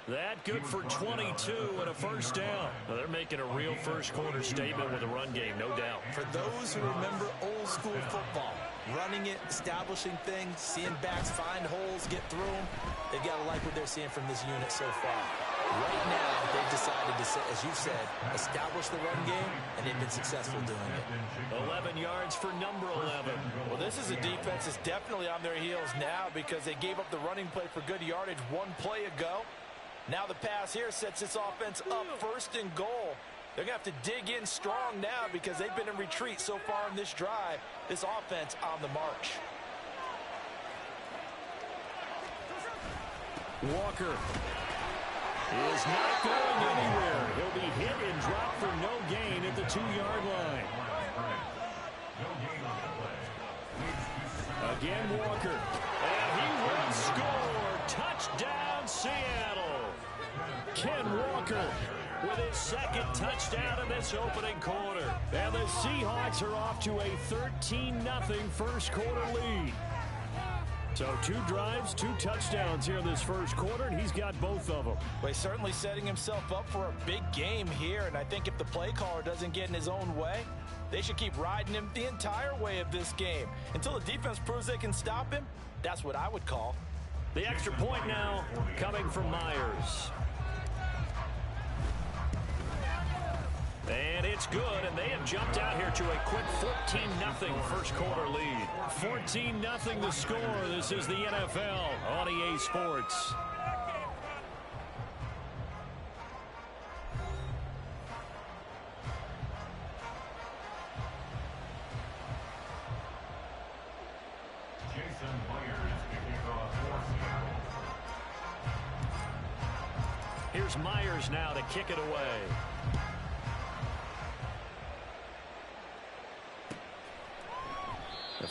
That good for 22 and a first down. Well, they're making a real first quarter statement with a run game, no doubt. For those who remember old school football, running it, establishing things, seeing backs find holes, get through them, they've got to like what they're seeing from this unit so far. Right now, they've decided to, as you said, establish the run game, and they've been successful doing it. 11 yards for number 11. Well, this is a defense that's definitely on their heels now because they gave up the running play for good yardage one play ago. Now the pass here sets this offense up first and goal. They're going to have to dig in strong now because they've been in retreat so far in this drive. This offense on the march. Walker is not going anywhere. He'll be hit and dropped for no gain at the 2-yard line. Again, Walker. And he will score. Touchdown, Seattle. Ken Walker with his second touchdown in this opening quarter. And the Seahawks are off to a 13-0 first quarter lead. So 2 drives, 2 touchdowns here in this first quarter, and he's got both of them. Well, he's certainly setting himself up for a big game here, and I think if the play caller doesn't get in his own way, they should keep riding him the entire way of this game. Until the defense proves they can stop him, that's what I would call. The extra point now coming from Myers. And it's good, and they have jumped out here to a quick 14-0 first quarter lead. 14-0 the score. This is the NFL on EA Sports. Here's Myers now to kick it away.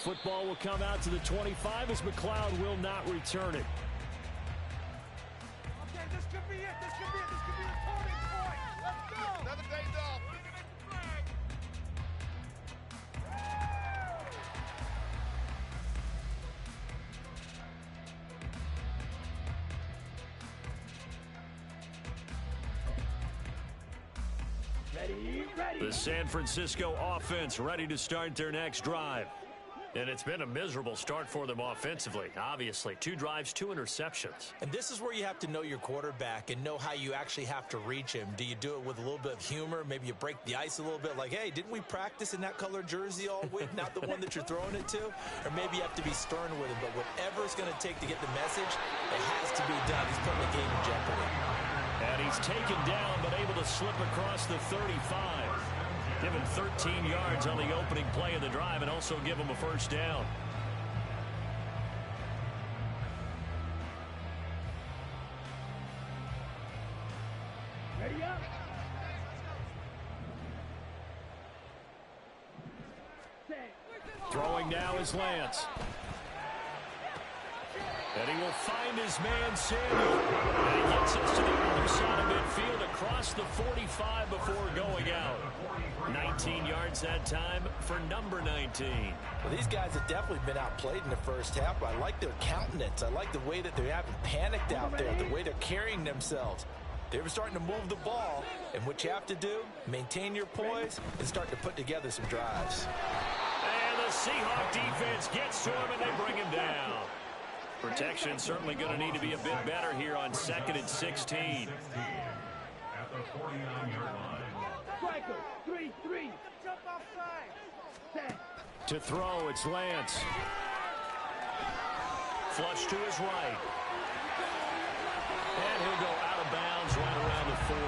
football will come out to the 25 as McLeod will not return it. Okay, this could be it. This could be it. This could be the turning point. Let's go. Another day's off. The San Francisco offense ready to start their next drive. And it's been a miserable start for them offensively, obviously. 2 drives, 2 interceptions. And this is where you have to know your quarterback and know how you actually have to reach him. Do you do it with a little bit of humor? Maybe you break the ice a little bit, like, hey, didn't we practice in that color jersey all week, not the one that you're throwing it to? Or maybe you have to be stern with him. But whatever it's going to take to get the message, it has to be done. He's putting the game in jeopardy. And he's taken down, but able to slip across the 35. Give him 13 yards on the opening play of the drive and also give him a first down. Ready up. Throwing now is Lance. And he will find his man, Samuel. And he gets us to the other side of midfield across the 45 before going out. 19 yards that time for number 19. Well, these guys have definitely been outplayed in the first half, but I like their countenance. I like the way that they haven't panicked out there, the way they're carrying themselves. They were starting to move the ball, and what you have to do, maintain your poise and start to put together some drives. And the Seahawk defense gets to him, and they bring him down. Protection certainly going to need to be a bit better here on 2nd and 16. At the 49-yard line. Striker, 3-3. Jump offside. Set. To throw, it's Lance. Flush to his right. And he'll go out of bounds right around the 40.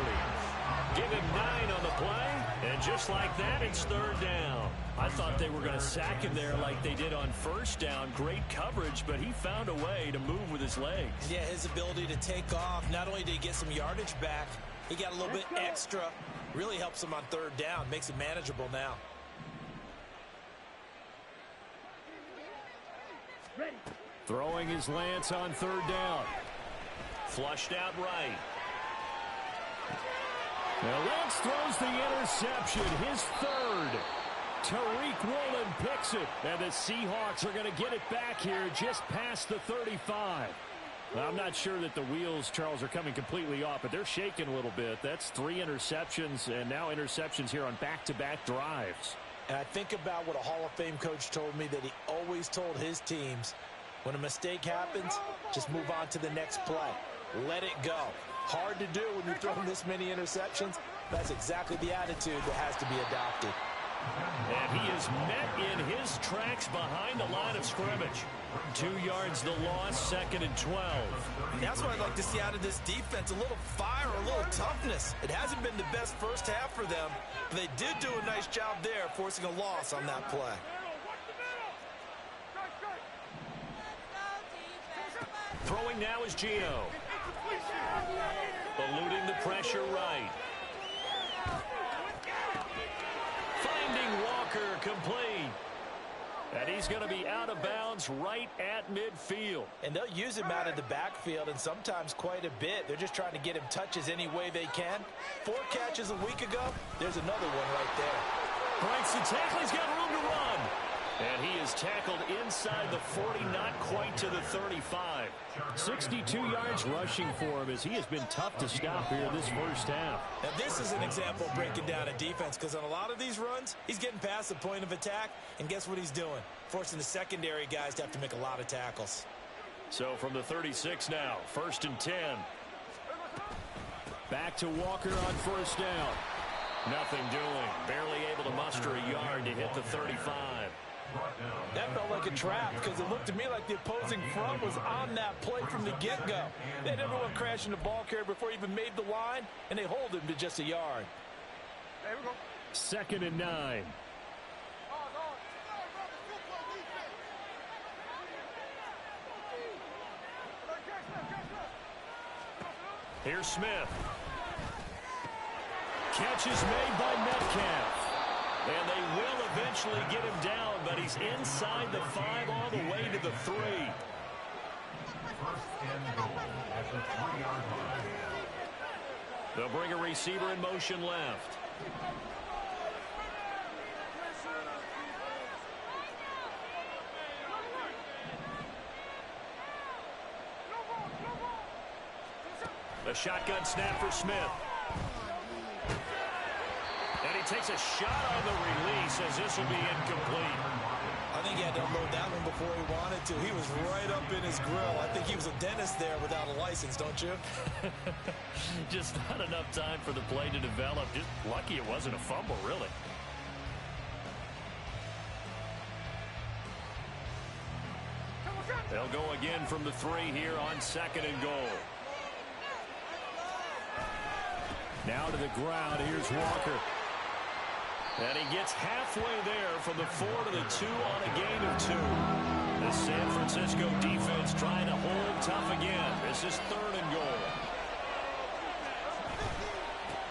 Give him 9 on the play, and just like that, it's 3rd down. I thought they were going to sack him there like they did on 1st down. Great coverage, but he found a way to move with his legs. Yeah, his ability to take off, not only did he get some yardage back, he got a little bit extra. Really helps him on 3rd down, makes it manageable now. Ready. Throwing his Lance on 3rd down. Flushed out right. Now Lance throws the interception, his 3rd. Tariq Woolen picks it, and the Seahawks are going to get it back here just past the 35. Well, I'm not sure that the wheels, Charles, are coming completely off, but they're shaking a little bit. That's 3 interceptions, and now interceptions here on back-to-back drives. And I think about what a Hall of Fame coach told me that he always told his teams, when a mistake happens, just move on to the next play. Let it go. Hard to do when you throw this many interceptions. That's exactly the attitude that has to be adopted. And he is met in his tracks behind the line of scrimmage. 2 yards the loss, 2nd and 12. That's what I'd like to see out of this defense, a little fire, a little toughness. It hasn't been the best first half for them, but they did do a nice job there, forcing a loss on that play. Throwing now is Gio. Eluding the pressure right. Finding Walker complete. And he's going to be out of bounds right at midfield. And they'll use him out of the backfield, and sometimes quite a bit. They're just trying to get him touches any way they can. 4 catches a week ago. There's another one right there. Breaks the tackle. He's got room to run. And he is tackled inside the 40, not quite to the 35. 62 yards rushing for him as he has been tough to stop here this first half. Now this is an example of breaking down a defense, because on a lot of these runs, he's getting past the point of attack, and guess what he's doing? Forcing the secondary guys to have to make a lot of tackles. So from the 36 now, 1st and 10. Back to Walker on 1st down. Nothing doing. Barely able to muster a yard to hit the 35. That felt like a trap, because it looked to me like the opposing front was on that play from the get-go. They had everyone crashing the ball carrier before he even made the line, and they hold him to just a yard. There we go. 2nd and 9. Here's Smith. Catch is made by Metcalf. And they will eventually get him down, but he's inside the 5 all the way to the 3. First and goal at the 3-yard line. They'll bring a receiver in motion left. A shotgun snap for Smith. And he takes a shot on the release as this will be incomplete. I think he had to unload that one before he wanted to. He was right up in his grill. I think he was a dentist there without a license, don't you? Just not enough time for the play to develop. Just lucky it wasn't a fumble, really. They'll go again from the 3 here on 2nd and goal. Now to the ground. Here's Walker. And he gets halfway there from the 4 to the 2 on a gain of 2. The San Francisco defense trying to hold tough again. This is 3rd and goal.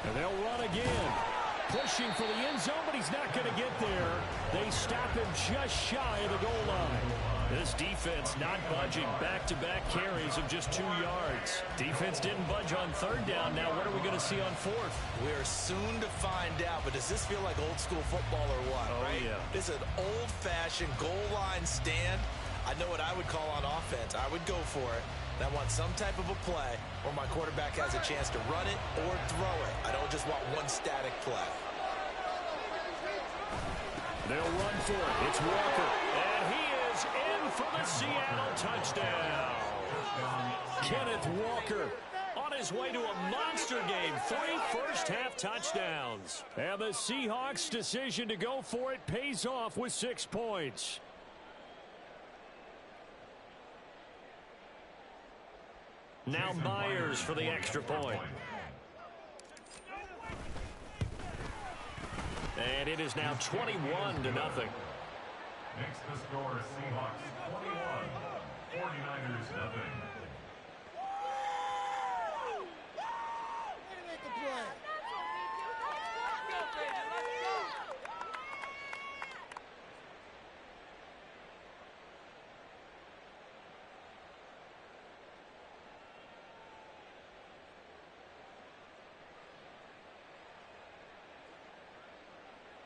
And they'll run again. Pushing for the end zone, but he's not going to get there. They stop him just shy of the goal line. This defense not budging. Back-to-back carries of just 2 yards. Defense didn't budge on 3rd down. Now what are we going to see on 4th? We're soon to find out, but does this feel like old school football or what? Oh, right? yeah. This is an old-fashioned goal line stand. I know what I would call on offense. I would go for it. And I want some type of a play where my quarterback has a chance to run it or throw it. I don't just want one static play. They'll run for it. It's Walker. And he is in for the Seattle touchdown. Kenneth Walker on his way to a monster game. 3 first-half touchdowns. And the Seahawks' decision to go for it pays off with 6 points. Now Myers for the extra point. And it is now 21-0. Makes the score Seahawks 21, 49ers nothing.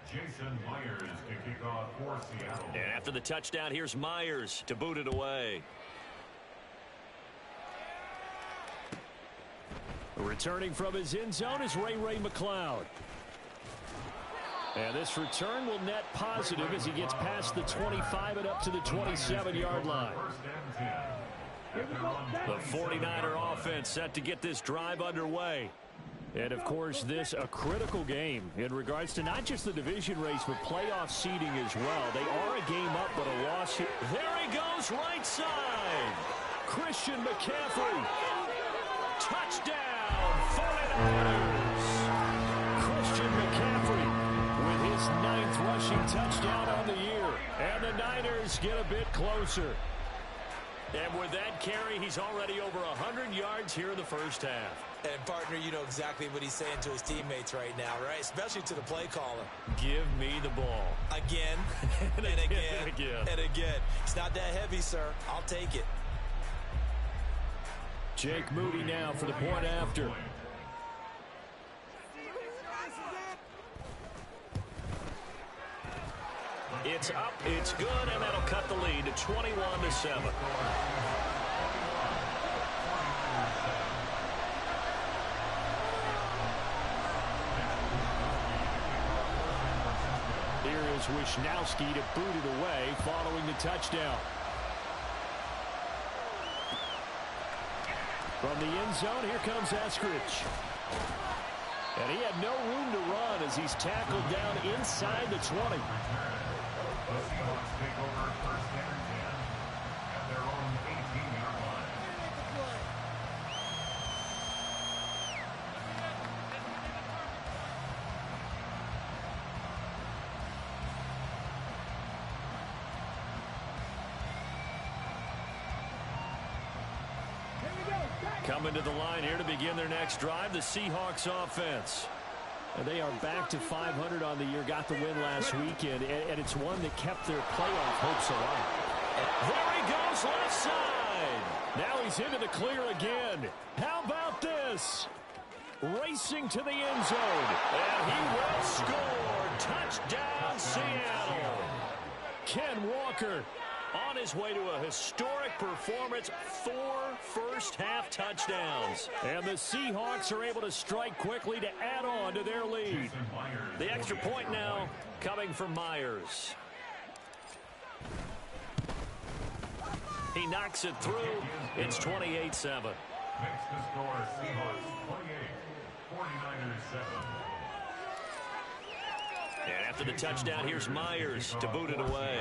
Jason Myers to kick off for Seattle. And after the touchdown, here's Myers to boot it away. Returning from his end zone is Ray McCloud. And this return will net positive as he gets past the 25 and up to the 27-yard line. The 49er offense set to get this drive underway. And, of course, this a critical game in regards to not just the division race, but playoff seeding as well. They are a game up, but a loss here. There he goes, right side. Christian McCaffrey. Touchdown, 49ers. Christian McCaffrey with his 9th rushing touchdown on the year. And the Niners get a bit closer. And with that carry, he's already over 100 yards here in the first half. And, partner, you know exactly what he's saying to his teammates right now, right? Especially to the play caller. Give me the ball. Again, and again, and again. It's not that heavy, sir. I'll take it. Jake Moody now for the point after. It's up, it's good, and that'll cut the lead to 21-7. Here is Wisnowski to boot it away following the touchdown. From the end zone, here comes Eskridge. And he had no room to run as he's tackled down inside the 20. The Seahawks take over first and 10 at their own 18-yard line. Coming to the line here to begin their next drive, the Seahawks offense. And they are back to 500 on the year, got the win last weekend, and it's one that kept their playoff hopes alive. There he goes, left side. Now he's into the clear again. How about this? Racing to the end zone. And he will score. Touchdown, Seattle. Ken Walker on his way to a historic performance, 4 first-half touchdowns. And the Seahawks are able to strike quickly to add on to their lead. The extra point now coming from Myers. He knocks it through. It's 28-7. Makes the score Seahawks 28, 49ers 7. And after the touchdown, here's Myers to boot it away.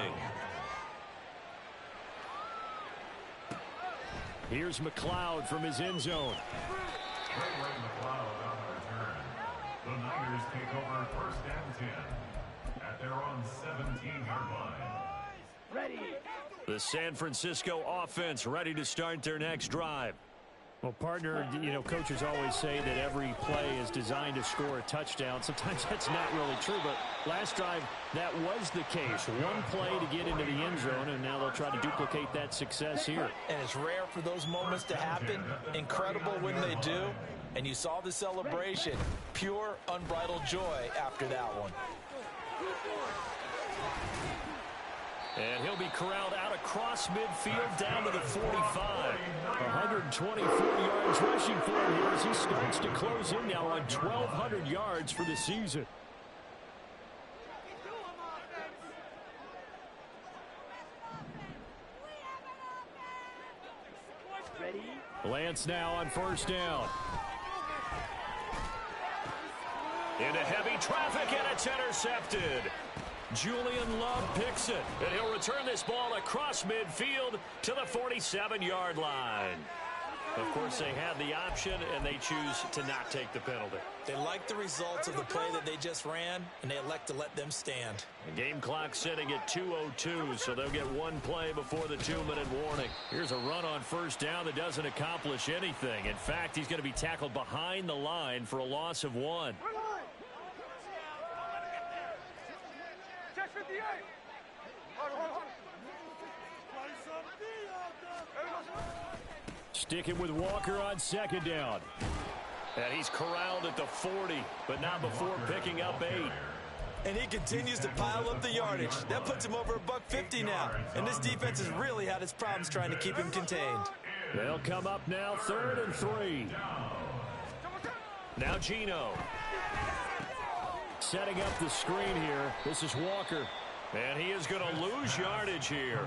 Here's McLeod from his end zone. Trey McLeod on the return. The Niners take over first and 10 at their own 17-yard line. The San Francisco offense ready to start their next drive. Well, partner, you know, coaches always say that every play is designed to score a touchdown. Sometimes that's not really true, but last drive, that was the case. One play to get into the end zone, and now they'll try to duplicate that success here. And it's rare for those moments to happen. Incredible when they do. And you saw the celebration. Pure, unbridled joy after that one. And he'll be corralled out across midfield down to the 45. 124 yards rushing for him here as he starts to close in now on 1,200 yards for the season. Lance now on first down. Into heavy traffic, and it's intercepted. Julian Love picks it, and he'll return this ball across midfield to the 47-yard line. Of course, they had the option, and they choose to not take the penalty. They like the results of the play that they just ran, and they elect to let them stand. The game clock sitting at 2:02, so they'll get one play before the 2-minute warning. Here's a run on first down that doesn't accomplish anything. In fact, he's going to be tackled behind the line for a loss of 1. Sticking with Walker on second down. And he's corralled at the 40, but not before picking up 8. And he continues to pile up the yardage. That puts him over $150 now. And this defense has really had its problems trying to keep him contained. They'll come up now 3rd and 3. Now Geno. Setting up the screen here. This is Walker. And he is going to lose yardage here.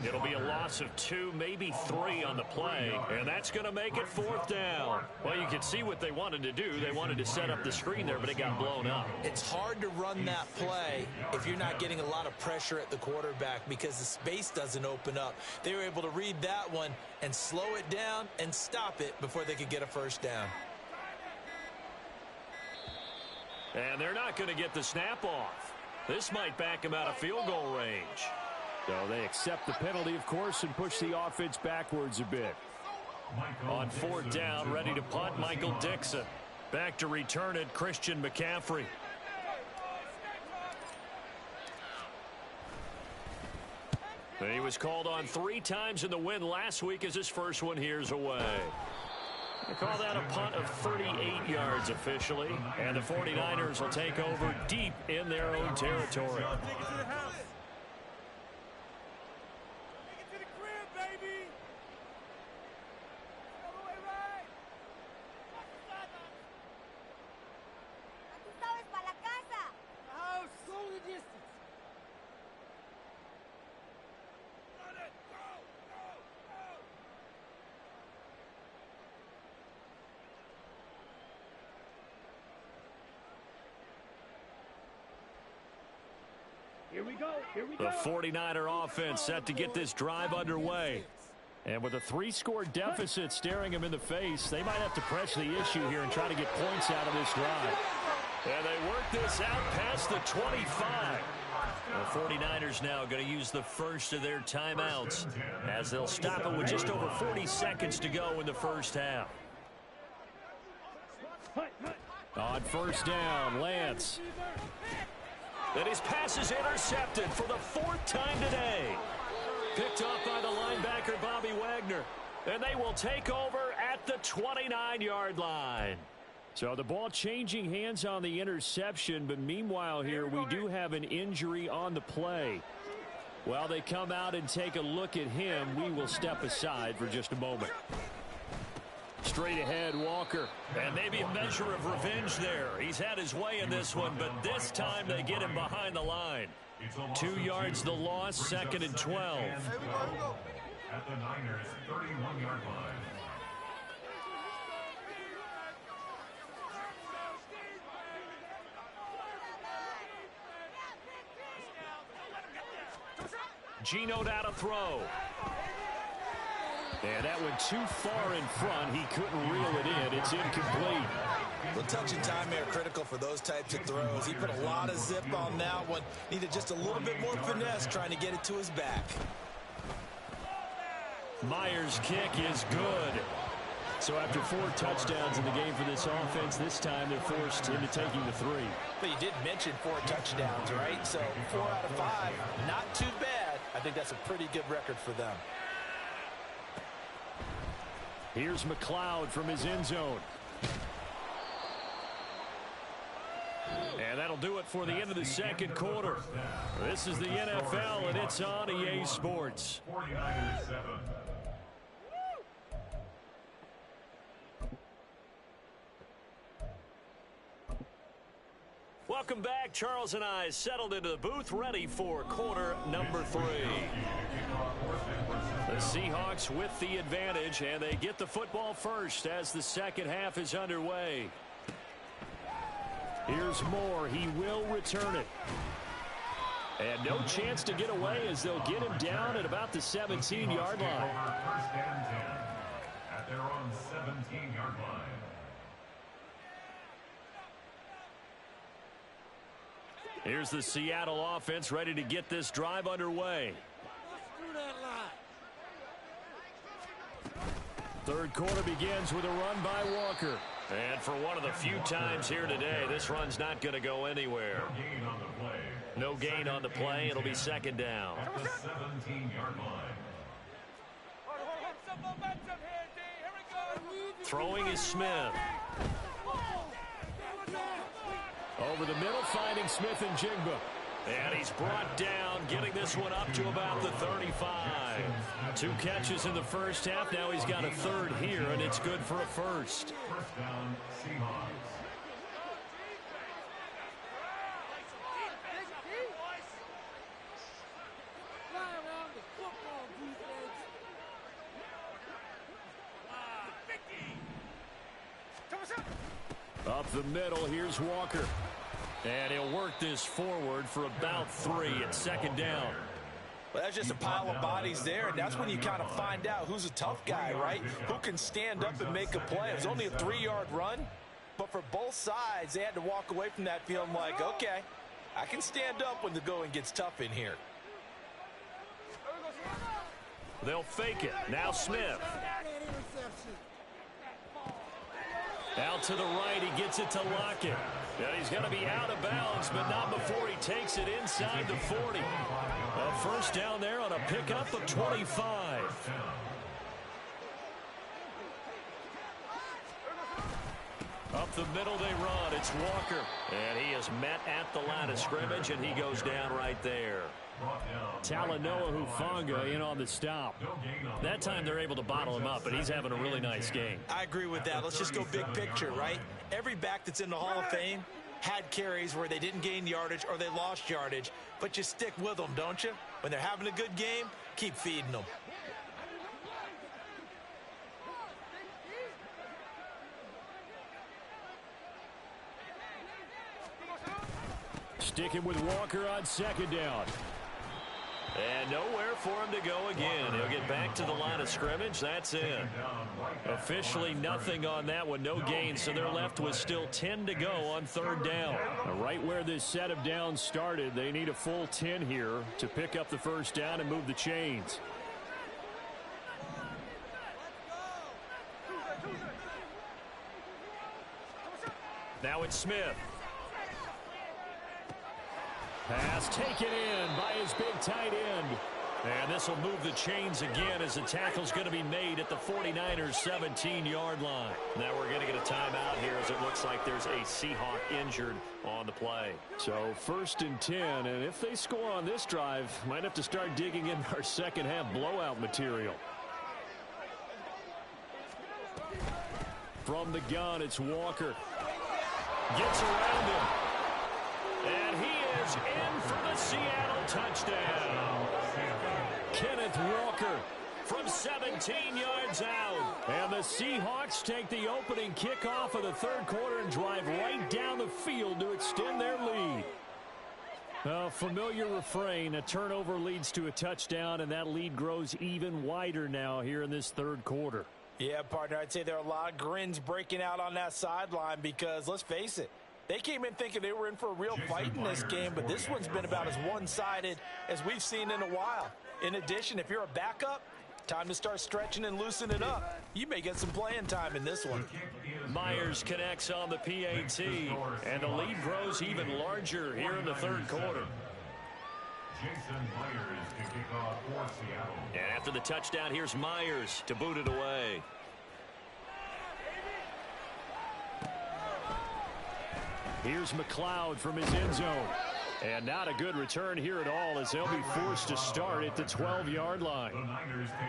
It'll be a loss of 2, maybe 3 on the play, and that's going to make it 4th down. Well, you can see what they wanted to do. They wanted to set up the screen there, but it got blown up. It's hard to run that play if you're not getting a lot of pressure at the quarterback because the space doesn't open up. They were able to read that one and slow it down and stop it before they could get a first down. And they're not going to get the snap off. This might back him out of field goal range. So they accept the penalty, of course, and push the offense backwards a bit. On 4th down, ready to punt, Michael Dixon. Back to return it, Christian McCaffrey. And he was called on 3 times in the win last week as his first one here's away. They call that a punt of 38 yards officially, and the 49ers will take over deep in their own territory. The 49er offense set to get this drive underway. And with a 3-score deficit staring them in the face, they might have to press the issue here and try to get points out of this drive. And they work this out past the 25. The 49ers now going to use the first of their timeouts as they'll stop it with just over 40 seconds to go in the first half. On first down, Lance. And his pass is intercepted for the fourth time today. Picked off by the linebacker, Bobby Wagner. And they will take over at the 29-yard line. So the ball changing hands on the interception, but meanwhile here we do have an injury on the play. While they come out and take a look at him, we will step aside for just a moment. Straight ahead, Walker. And maybe a measure of revenge there. He's had his way in this one, but this time they get him behind the line. 2 yards the loss, 2nd and 12. At the Niners' 31-yard line. Geno down to throw. And that went too far in front. He couldn't reel it in. It's incomplete. The touch and time are critical for those types of throws. He put a lot of zip on that one. Needed just a little bit more finesse trying to get it to his back. Myers' kick is good. So after 4 touchdowns in the game for this offense, this time they're forced into taking the 3. But you did mention 4 touchdowns, right? So 4 out of 5, not too bad. I think that's a pretty good record for them. Here's McLeod from his end zone. And that'll do it for the end of the second quarter. This is the NFL, and it's on EA Sports. 49ers 7. Welcome back. Charles and I settled into the booth, ready for quarter number 3. The Seahawks with the advantage, and they get the football first as the second half is underway. Here's Moore. He will return it. And no chance to get away as they'll get him down at about the 17-yard line. First and 10 at their own 17-yard line. Here's the Seattle offense ready to get this drive underway. Third quarter begins with a run by Walker. And for one of the few times here today, this run's not going to go anywhere. No gain on the play. It'll be second down. At the 17-yard line. Throwing is Smith. Over the middle, finding Smith and Jigba. And he's brought down, getting this one up to about the 35. 2 catches in the first half. Now he's got a third here, and it's good for a first. First down, Seahawks. Up the middle, here's Walker. And he'll work this forward for about 3 at second down. Well, that's just a pile of bodies there, and that's when you kind of find out who's a tough guy, right? Who can stand up and make a play. It was only a 3-yard run, but for both sides, they had to walk away from that feeling like, okay, I can stand up when the going gets tough in here. They'll fake it. Now Smith. Out to the right, he gets it to Lockett. Yeah, he's going to be out of bounds, but not before he takes it inside the 40. A first down there on a pickup of 25. Up the middle they run. It's Walker. And he is met at the line of scrimmage, and he goes down right there. Talanoa Hufanga in on the stop. That time they're able to bottle him up, but he's having a really nice game. I agree with that. Let's just go big picture, right? Every back that's in the Hall of Fame had carries where they didn't gain yardage or they lost yardage, but you stick with them, don't you? When they're having a good game, keep feeding them. Sticking with Walker on second down. And nowhere for him to go again. He'll get back to the line of scrimmage. That's it. Officially nothing on that one. No gain, so they're left with still 10 to go on third down. Right where this set of downs started, they need a full 10 here to pick up the first down and move the chains. Now it's Smith. Pass taken in by his big tight end. And this will move the chains again as the tackle's going to be made at the 49ers 17-yard line. Now we're going to get a timeout here as it looks like there's a Seahawk injured on the play. So 1st and 10, and if they score on this drive, might have to start digging in our second half blowout material. From the gun, it's Walker. Gets around him. And he is in for the Seattle touchdown. Kenneth Walker from 17 yards out. And the Seahawks take the opening kickoff of the 3rd quarter and drive right down the field to extend their lead. A familiar refrain, a turnover leads to a touchdown, and that lead grows even wider now here in this 3rd quarter. Yeah, partner, I'd say there are a lot of grins breaking out on that sideline because, let's face it, they came in thinking they were in for a real fight in this game, but this one's been about as one-sided as we've seen in a while. In addition, if you're a backup, time to start stretching and loosening up. You may get some playing time in this one. Myers connects on the PAT, and the lead grows even larger here in the 3rd quarter. Jason Myers to kick off for Seattle. And after the touchdown, here's Myers to boot it away. Here's McLeod from his end zone. And not a good return here at all as they'll be forced to start at the 12-yard line.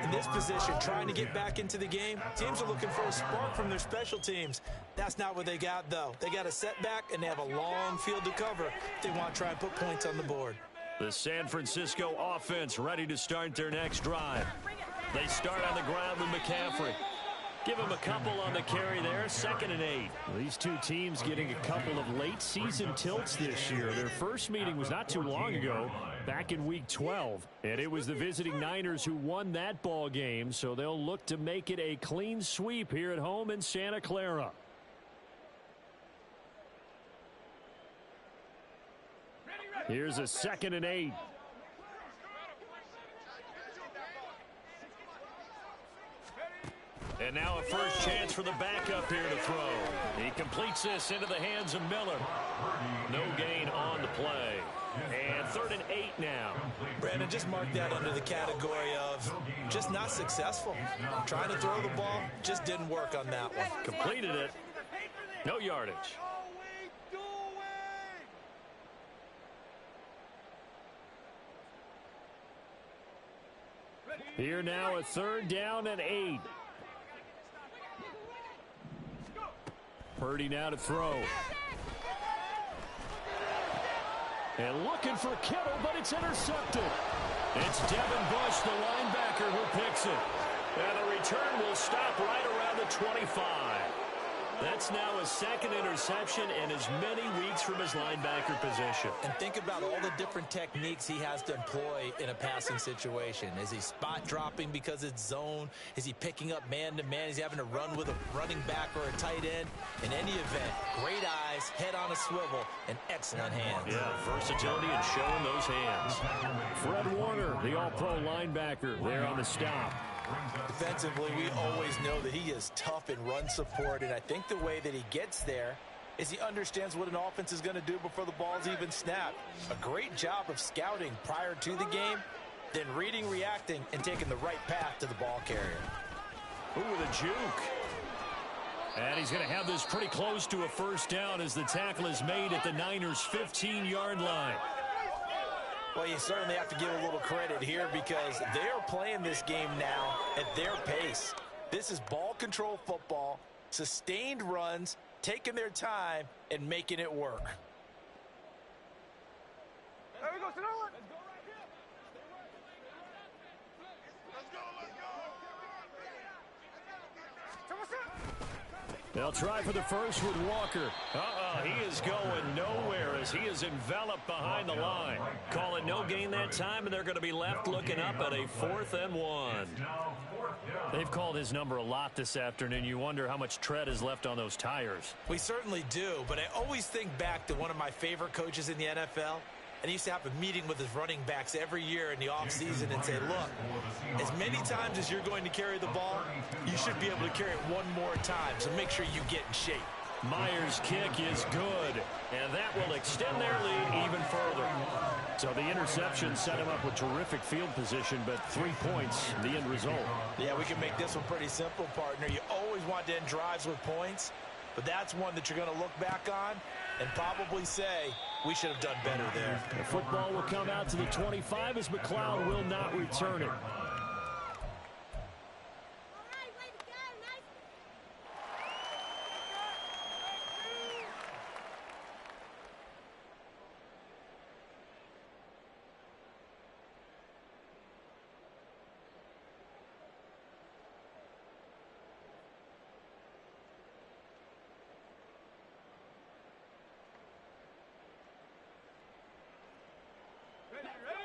In this position, trying to get back into the game, teams are looking for a spark from their special teams. That's not what they got, though. They got a setback, and they have a long field to cover if they want to try and put points on the board. The San Francisco offense ready to start their next drive. They start on the ground with McCaffrey. Give him a couple on the carry there, 2nd and 8. These two teams getting a couple of late-season tilts this year. Their first meeting was not too long ago, back in Week 12. And it was the visiting Niners who won that ball game, so they'll look to make it a clean sweep here at home in Santa Clara. Here's a 2nd and 8. And now a first chance for the backup here to throw. He completes this into the hands of Miller. No gain on the play. And 3rd and 8 now. Brandon, just mark that under the category of just not successful. Trying to throw the ball, just didn't work on that one. Completed it. No yardage. Here now a 3rd down and 8. Purdy now to throw. And looking for Kittle, but it's intercepted. It's Devin Bush, the linebacker, who picks it. And the return will stop right around the 25. That's now his 2nd interception in as many weeks from his linebacker position. And think about all the different techniques he has to employ in a passing situation. Is he spot dropping because it's zone? Is he picking up man-to-man? Is he having to run with a running back or a tight end? In any event, great eyes, head on a swivel, and excellent hands. Yeah, versatility and showing those hands. Fred Warner, the all-pro linebacker, there on the stop. Defensively, we always know that he is tough in run support, and I think the way that he gets there is he understands what an offense is going to do before the ball's even snapped. A great job of scouting prior to the game, then reading, reacting, and taking the right path to the ball carrier. Ooh, with a juke. And he's going to have this pretty close to a first down as the tackle is made at the Niners' 15-yard line. Well, you certainly have to give a little credit here because they're playing this game now at their pace. This is ball control football, sustained runs, taking their time, and making it work. There we go, sit down. Let's go right here. Let's go. They'll try for the first with Walker. He is going nowhere as he is enveloped behind the line. Call it no gain that time, and they're going to be left looking up at a 4th and 1. They've called his number a lot this afternoon. You wonder how much tread is left on those tires. We certainly do, but I always think back to one of my favorite coaches in the NFL. And he used to have a meeting with his running backs every year in the offseason and say, look, as many times as you're going to carry the ball, you should be able to carry it one more time. So make sure you get in shape. Myers' kick is good, and that will extend their lead even further. So the interception set him up with terrific field position, but 3 points, the end result. Yeah, we can make this one pretty simple, partner. You always want to end drives with points, but that's one that you're going to look back on and probably say, we should have done better there. The football will come out to the 25 as McLeod will not return it.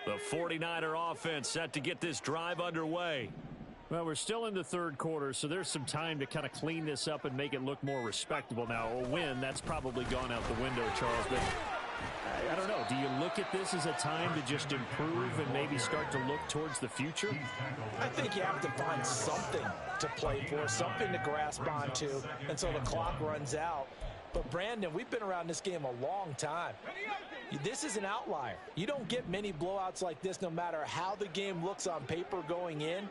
The 49er offense set to get this drive underway. Well, we're still in the third quarter, so there's some time to kind of clean this up and make it look more respectable. Now, a win, that's probably gone out the window, Charles, but I don't know. Do you look at this as a time to just improve and maybe start to look towards the future? I think you have to find something to play for, something to grasp onto until the clock runs out. But, Brandon, we've been around this game a long time. This is an outlier. You don't get many blowouts like this no matter how the game looks on paper going in.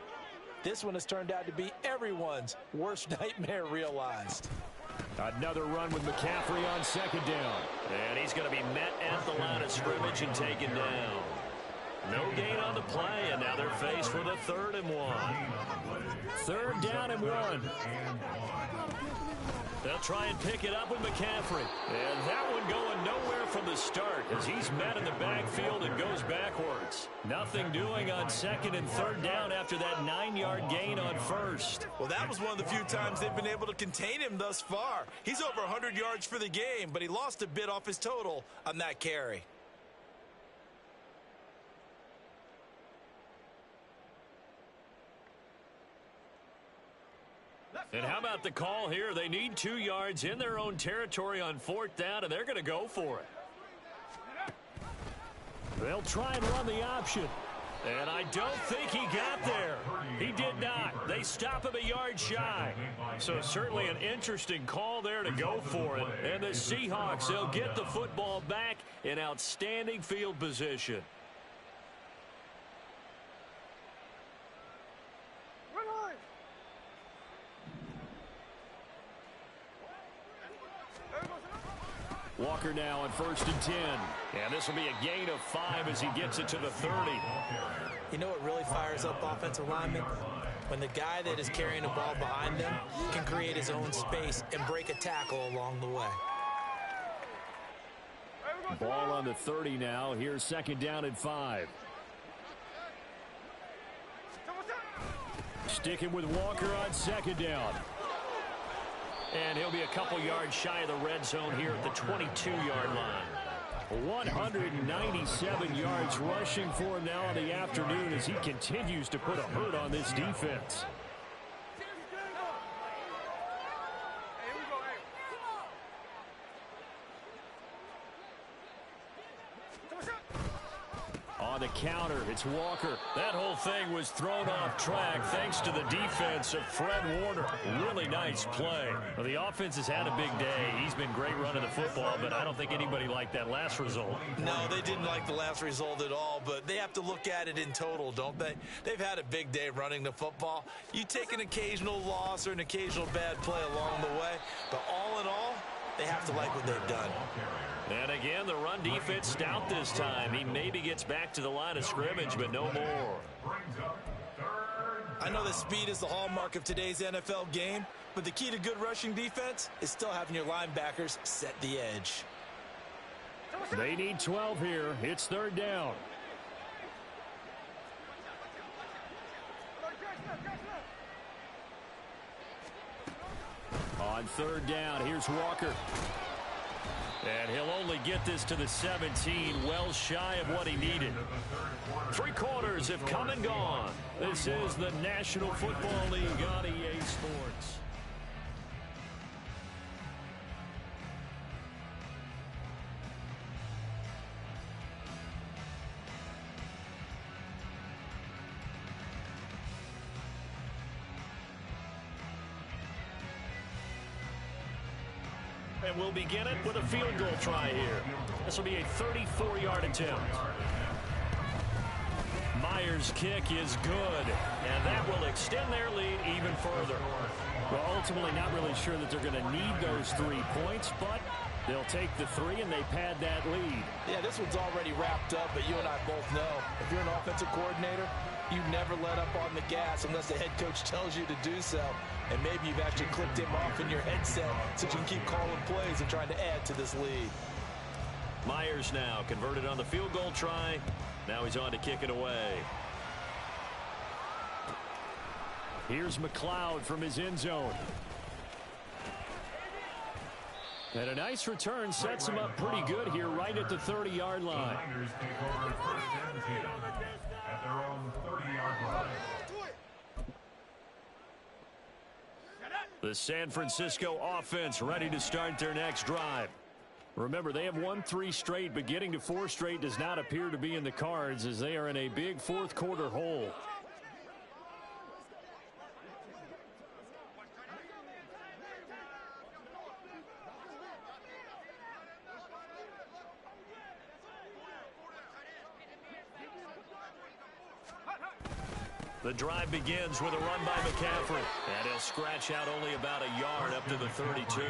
This one has turned out to be everyone's worst nightmare realized. Another run with McCaffrey on second down. And he's going to be met at the line of scrimmage and taken down. No gain on the play, and now they're faced with a 3rd and 1. 3rd down and 1. They'll try and pick it up with McCaffrey. And that one going nowhere from the start as he's met in the backfield and goes backwards. Nothing doing on 2nd and 3rd down after that 9-yard gain on 1st. Well, that was one of the few times they've been able to contain him thus far. He's over 100 yards for the game, but he lost a bit off his total on that carry. And how about the call here? They need 2 yards in their own territory on 4th down, and they're going to go for it. They'll try and run the option. And I don't think he got there. He did not. They stop him a yard shy. So certainly an interesting call there to go for it. And the Seahawks, they'll get the football back in outstanding field position. Walker now on 1st and 10. And this will be a gain of 5 as he gets it to the 30. You know what really fires up offensive linemen? When the guy that is carrying the ball behind them can create his own space and break a tackle along the way. Ball on the 30 now. Here's 2nd down and 5. Sticking with Walker on 2nd down. And he'll be a couple yards shy of the red zone here at the 22-yard line. 197 yards rushing for him now in the afternoon as he continues to put a hurt on this defense. On the counter, it's Walker. That whole thing was thrown off track thanks to the defense of Fred Warner. Really nice play. Well, the offense has had a big day. He's been great running the football, but I don't think anybody liked that last result. No, they didn't like the last result at all, but they have to look at it in total, don't they? They've had a big day running the football. You take an occasional loss or an occasional bad play along the way, but all in all, they have to like what they've done. And again, the run defense stout this time. He maybe gets back to the line of scrimmage, but no more. I know that speed is the hallmark of today's NFL game, but the key to good rushing defense is still having your linebackers set the edge. They need 12 here. It's 3rd down. On 3rd down, here's Walker. And he'll only get this to the 17, well shy of what he needed. 3 quarters have come and gone. This is the National Football League on EA Sports. And we'll begin it with a field goal try here. This will be a 34-yard attempt. Myers' kick is good, and that will extend their lead even further. Well, ultimately not really sure that they're going to need those 3 points, but they'll take the 3 and they pad that lead. Yeah, this one's already wrapped up, but you and I both know if you're an offensive coordinator, you never let up on the gas unless the head coach tells you to do so. And maybe you've actually clicked him off in your headset so you can keep calling plays and trying to add to this lead. Myers now converted on the field goal try. Now he's on to kick it away. Here's McLeod from his end zone. And a nice return sets him up pretty good here right at the 30-yard line. The Niners take over first and 10 at their own 30-yard line. The San Francisco offense ready to start their next drive. Remember, they have won 3 straight, but getting to 4 straight does not appear to be in the cards as they are in a big fourth-quarter hole. The drive begins with a run by McCaffrey. And he'll scratch out only about a yard up to the 32.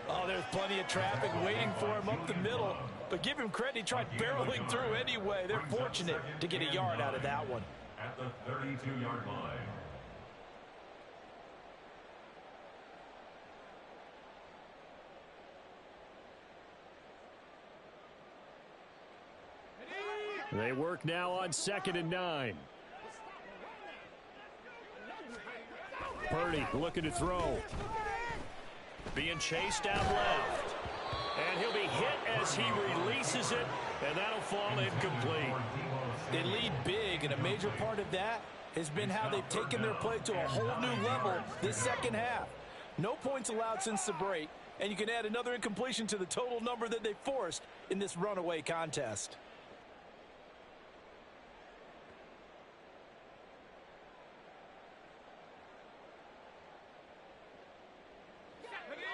Oh, there's plenty of traffic waiting for him up the middle. But give him credit, he tried barreling through anyway. They're fortunate to get a yard out of that one. At the 32-yard line. They work now on 2nd and 9. Purdy looking to throw. Being chased down left. And he'll be hit as he releases it, and that'll fall incomplete. They lead big, and a major part of that has been how they've taken their play to a whole new level this second half. No points allowed since the break, and you can add another incompletion to the total number that they forced in this runaway contest.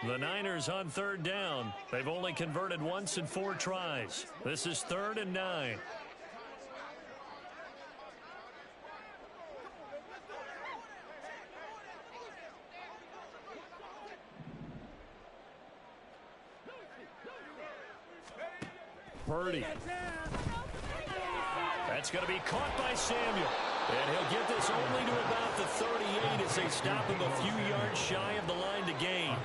The Niners on 3rd down. They've only converted once in 4 tries. This is 3rd and 9. Purdy. That's going to be caught by Samuel. And he'll get this only to about the 38 as they stop him a few yards shy of the line to gain.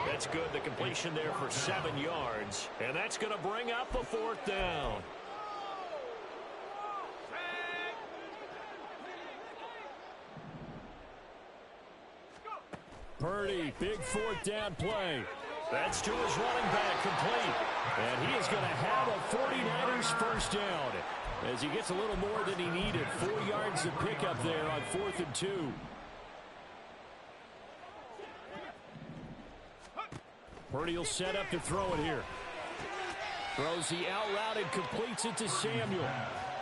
That's good. The completion there for 7 yards. And that's going to bring up a 4th down. Purdy, big 4th down play. That's to his running back, complete. And he is going to have a 49ers first down as he gets a little more than he needed. 4 yards of pickup there on 4th and 2. Purdy will set up to throw it here. Throws the out route and completes it to Samuel.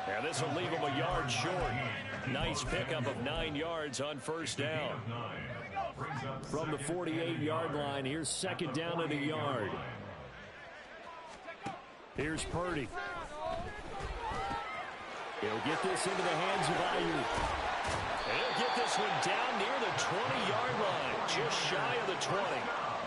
And this will leave him a yard short. Nice pickup of 9 yards on first down. From the 48-yard line, here's 2nd down and a yard. Here's Purdy. He'll get this into the hands of Ayuk. And he'll get this one down near the 20-yard line, just shy of the 20.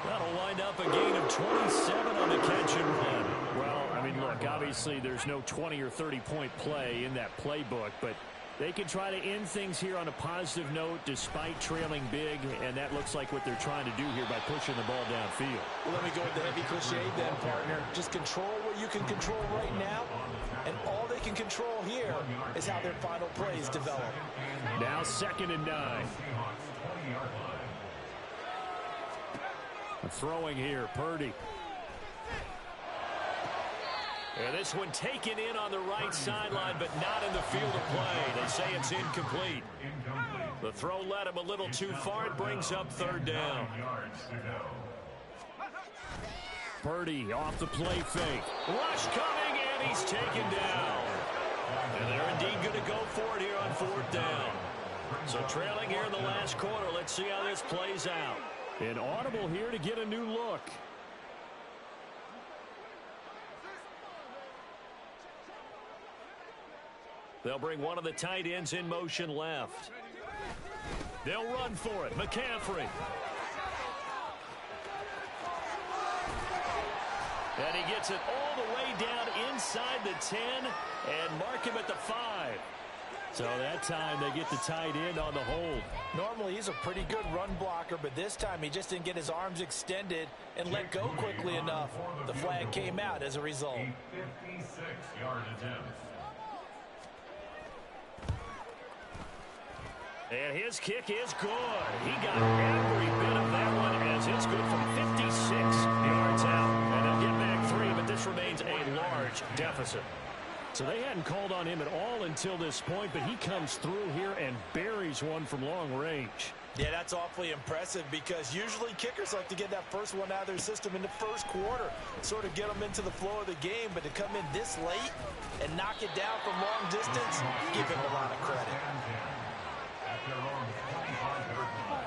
That'll wind up a gain of 27 on the catch and run. Well, I mean, look, obviously there's no 20 or 30-point play in that playbook, but they can try to end things here on a positive note despite trailing big, and that looks like what they're trying to do here by pushing the ball downfield. Well, let me go with the heavy cliche then, partner. Just control what you can control right now, and all they can control here is how their final plays develop. Now 2nd and 9. Throwing here, Purdy. And this one taken in on the right sideline, but not in the field of play. They say it's incomplete. The throw led him a little too far. It brings up 3rd down. Purdy off the play fake. Rush coming, and he's taken down. And they're indeed going to go for it here on 4th down. So trailing here in the last quarter. Let's see how this plays out. An audible here to get a new look. They'll bring one of the tight ends in motion left. They'll run for it. McCaffrey. And he gets it all the way down inside the 10 and mark him at the 5. So that time they get the tight end on the hold. Normally he's a pretty good run blocker, but this time he just didn't get his arms extended and let go quickly enough. The flag came out as a result. 56-yard attempt. And his kick is good. He got every bit of that one as it's good from 56 yards out. And they'll get back 3, but this remains a large deficit. So they hadn't called on him at all until this point, but he comes through here and buries one from long range. Yeah, that's awfully impressive because usually kickers like to get that first one out of their system in the first quarter, sort of get them into the flow of the game, but to come in this late and knock it down from long distance, give him a lot of credit. At their own 25-yard line.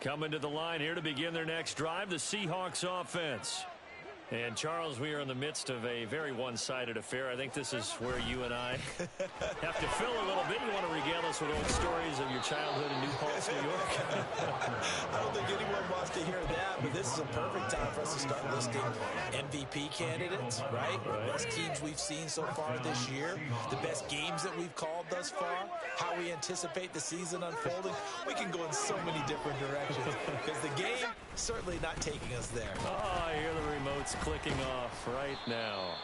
Coming to the line here to begin their next drive, the Seahawks offense. And, Charles, we are in the midst of a very one-sided affair. I think this is where you and I have to fill a little bit. You want to regale us with old stories of your childhood in New Paltz, New York? I don't think anyone wants to hear that, but this is a perfect time for us to start listing MVP candidates, right? The best teams we've seen so far this year, the best games that we've called thus far, how we anticipate the season unfolding. We can go in so many different directions because the game certainly not taking us there. Oh, I hear the remotes clicking off right now.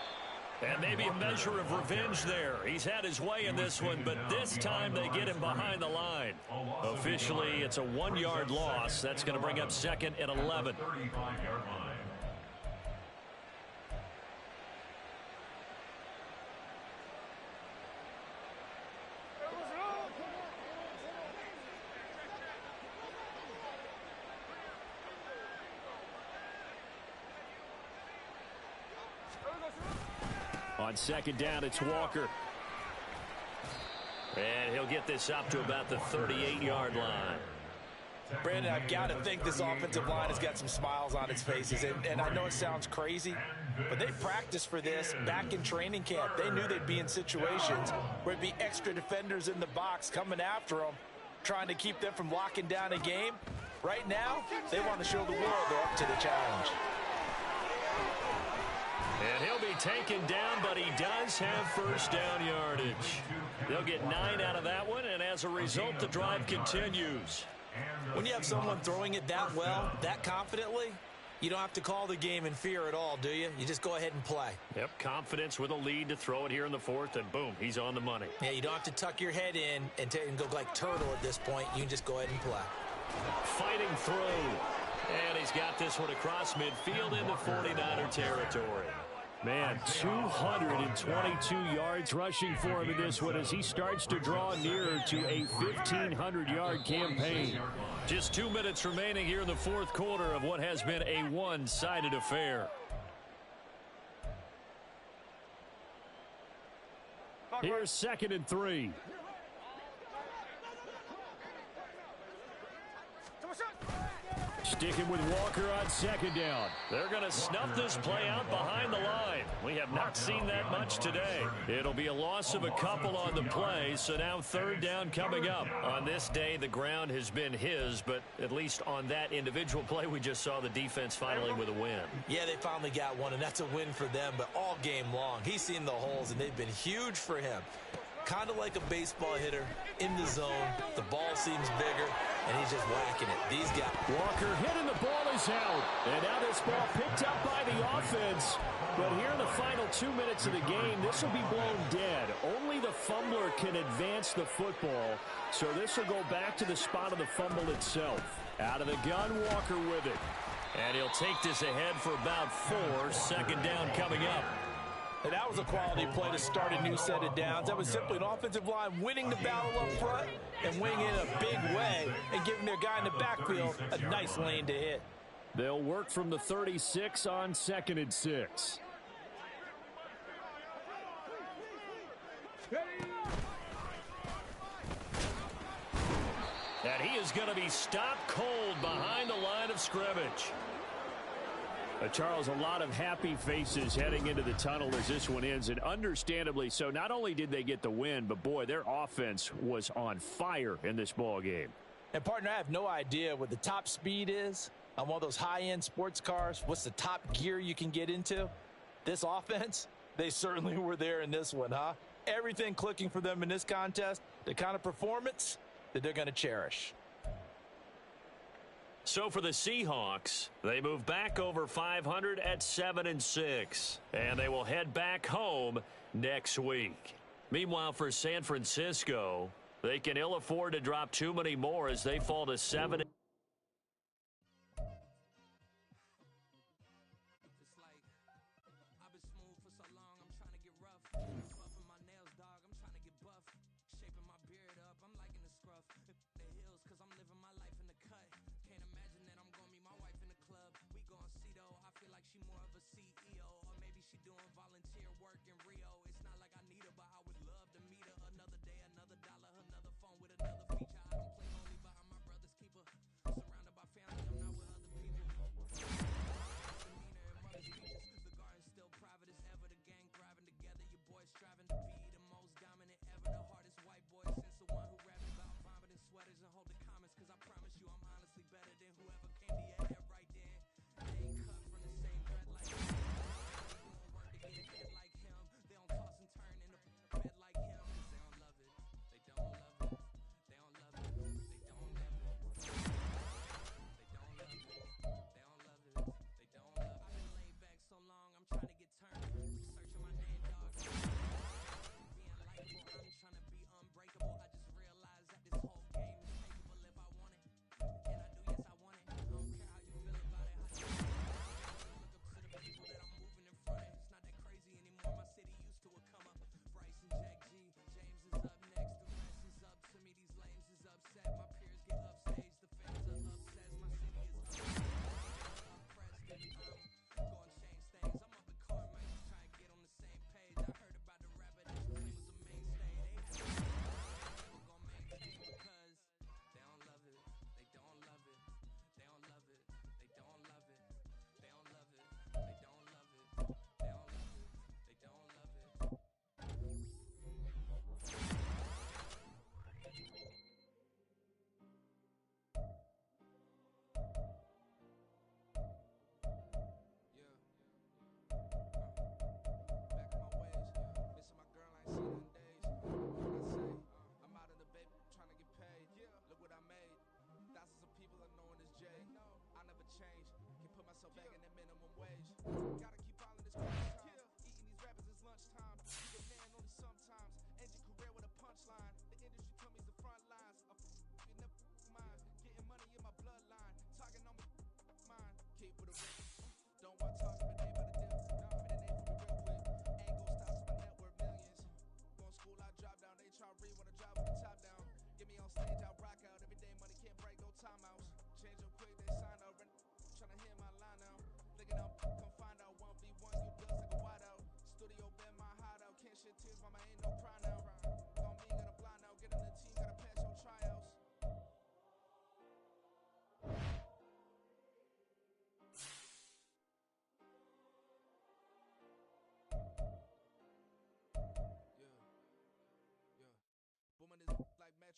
And maybe a measure of revenge there. He's had his way in this one, but this time they get him behind the line. Officially, it's a 1-yard loss. That's going to bring up second and 11. 35-yard line. On second down, it's Walker. And he'll get this up to about the 38-yard line. Brandon, I've got to think this offensive line has got some smiles on its faces. And I know it sounds crazy, but they practiced for this back in training camp. They knew they'd be in situations where it'd be extra defenders in the box coming after them, trying to keep them from locking down a game. Right now, they want to show the world they're up to the challenge. And he'll be taken down, but he does have first down yardage. They'll get 9 out of that one, and as a result, the drive continues. When you have someone throwing it that well, that confidently, you don't have to call the game in fear at all, do you? You just go ahead and play. Yep, confidence with a lead to throw it here in the fourth, and boom, he's on the money. Yeah, you don't have to tuck your head in and go like turtle at this point. You can just go ahead and play. Fighting through. And he's got this one across midfield into 49er territory. Man, 222 yards rushing for him in this one as he starts to draw nearer to a 1,500-yard campaign. Just 2 minutes remaining here in the fourth quarter of what has been a one-sided affair. Here's second and 3. Sticking with Walker on second down. They're going to snuff this play out behind the line. We have not seen that much today. It'll be a loss of a couple on the play, so now third down coming up. On this day, the ground has been his, but at least on that individual play, we just saw the defense finally with a win. Yeah, they finally got one, and that's a win for them, but all game long, he's seen the holes, and they've been huge for him. Kind of like a baseball hitter in the zone. The ball seems bigger, and he's just whacking it. These guys. Walker hitting the ball is out. And now this ball picked up by the offense. But here in the final 2 minutes of the game, this will be blown dead. Only the fumbler can advance the football. So this will go back to the spot of the fumble itself. Out of the gun, Walker with it. And he'll take this ahead for about 4. Second down coming up. And that was a quality play to start a new set of downs. That was simply an offensive line winning the battle up front and winning in a big way and giving their guy in the backfield a nice lane to hit. They'll work from the 36 on 2nd and 6. And he is going to be stopped cold behind the line of scrimmage. Charles, a lot of happy faces heading into the tunnel as this one ends, and understandably so. Not only did they get the win, but, boy, their offense was on fire in this ball game. And, partner, I have no idea what the top speed is on one of those high-end sports cars. What's the top gear you can get into? This offense, they certainly were there in this one, huh? Everything clicking for them in this contest, the kind of performance that they're going to cherish. So for the Seahawks, they move back over 500 at 7 and 6, and they will head back home next week. Meanwhile, for San Francisco, they can ill afford to drop too many more as they fall to 7.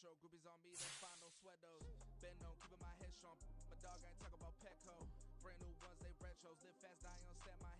Metro, groupies on me, don't find no sweatos. Been known, keeping my head strong. My dog ain't talk about Petco. Brand new ones, they retros. Live fast, die on set, my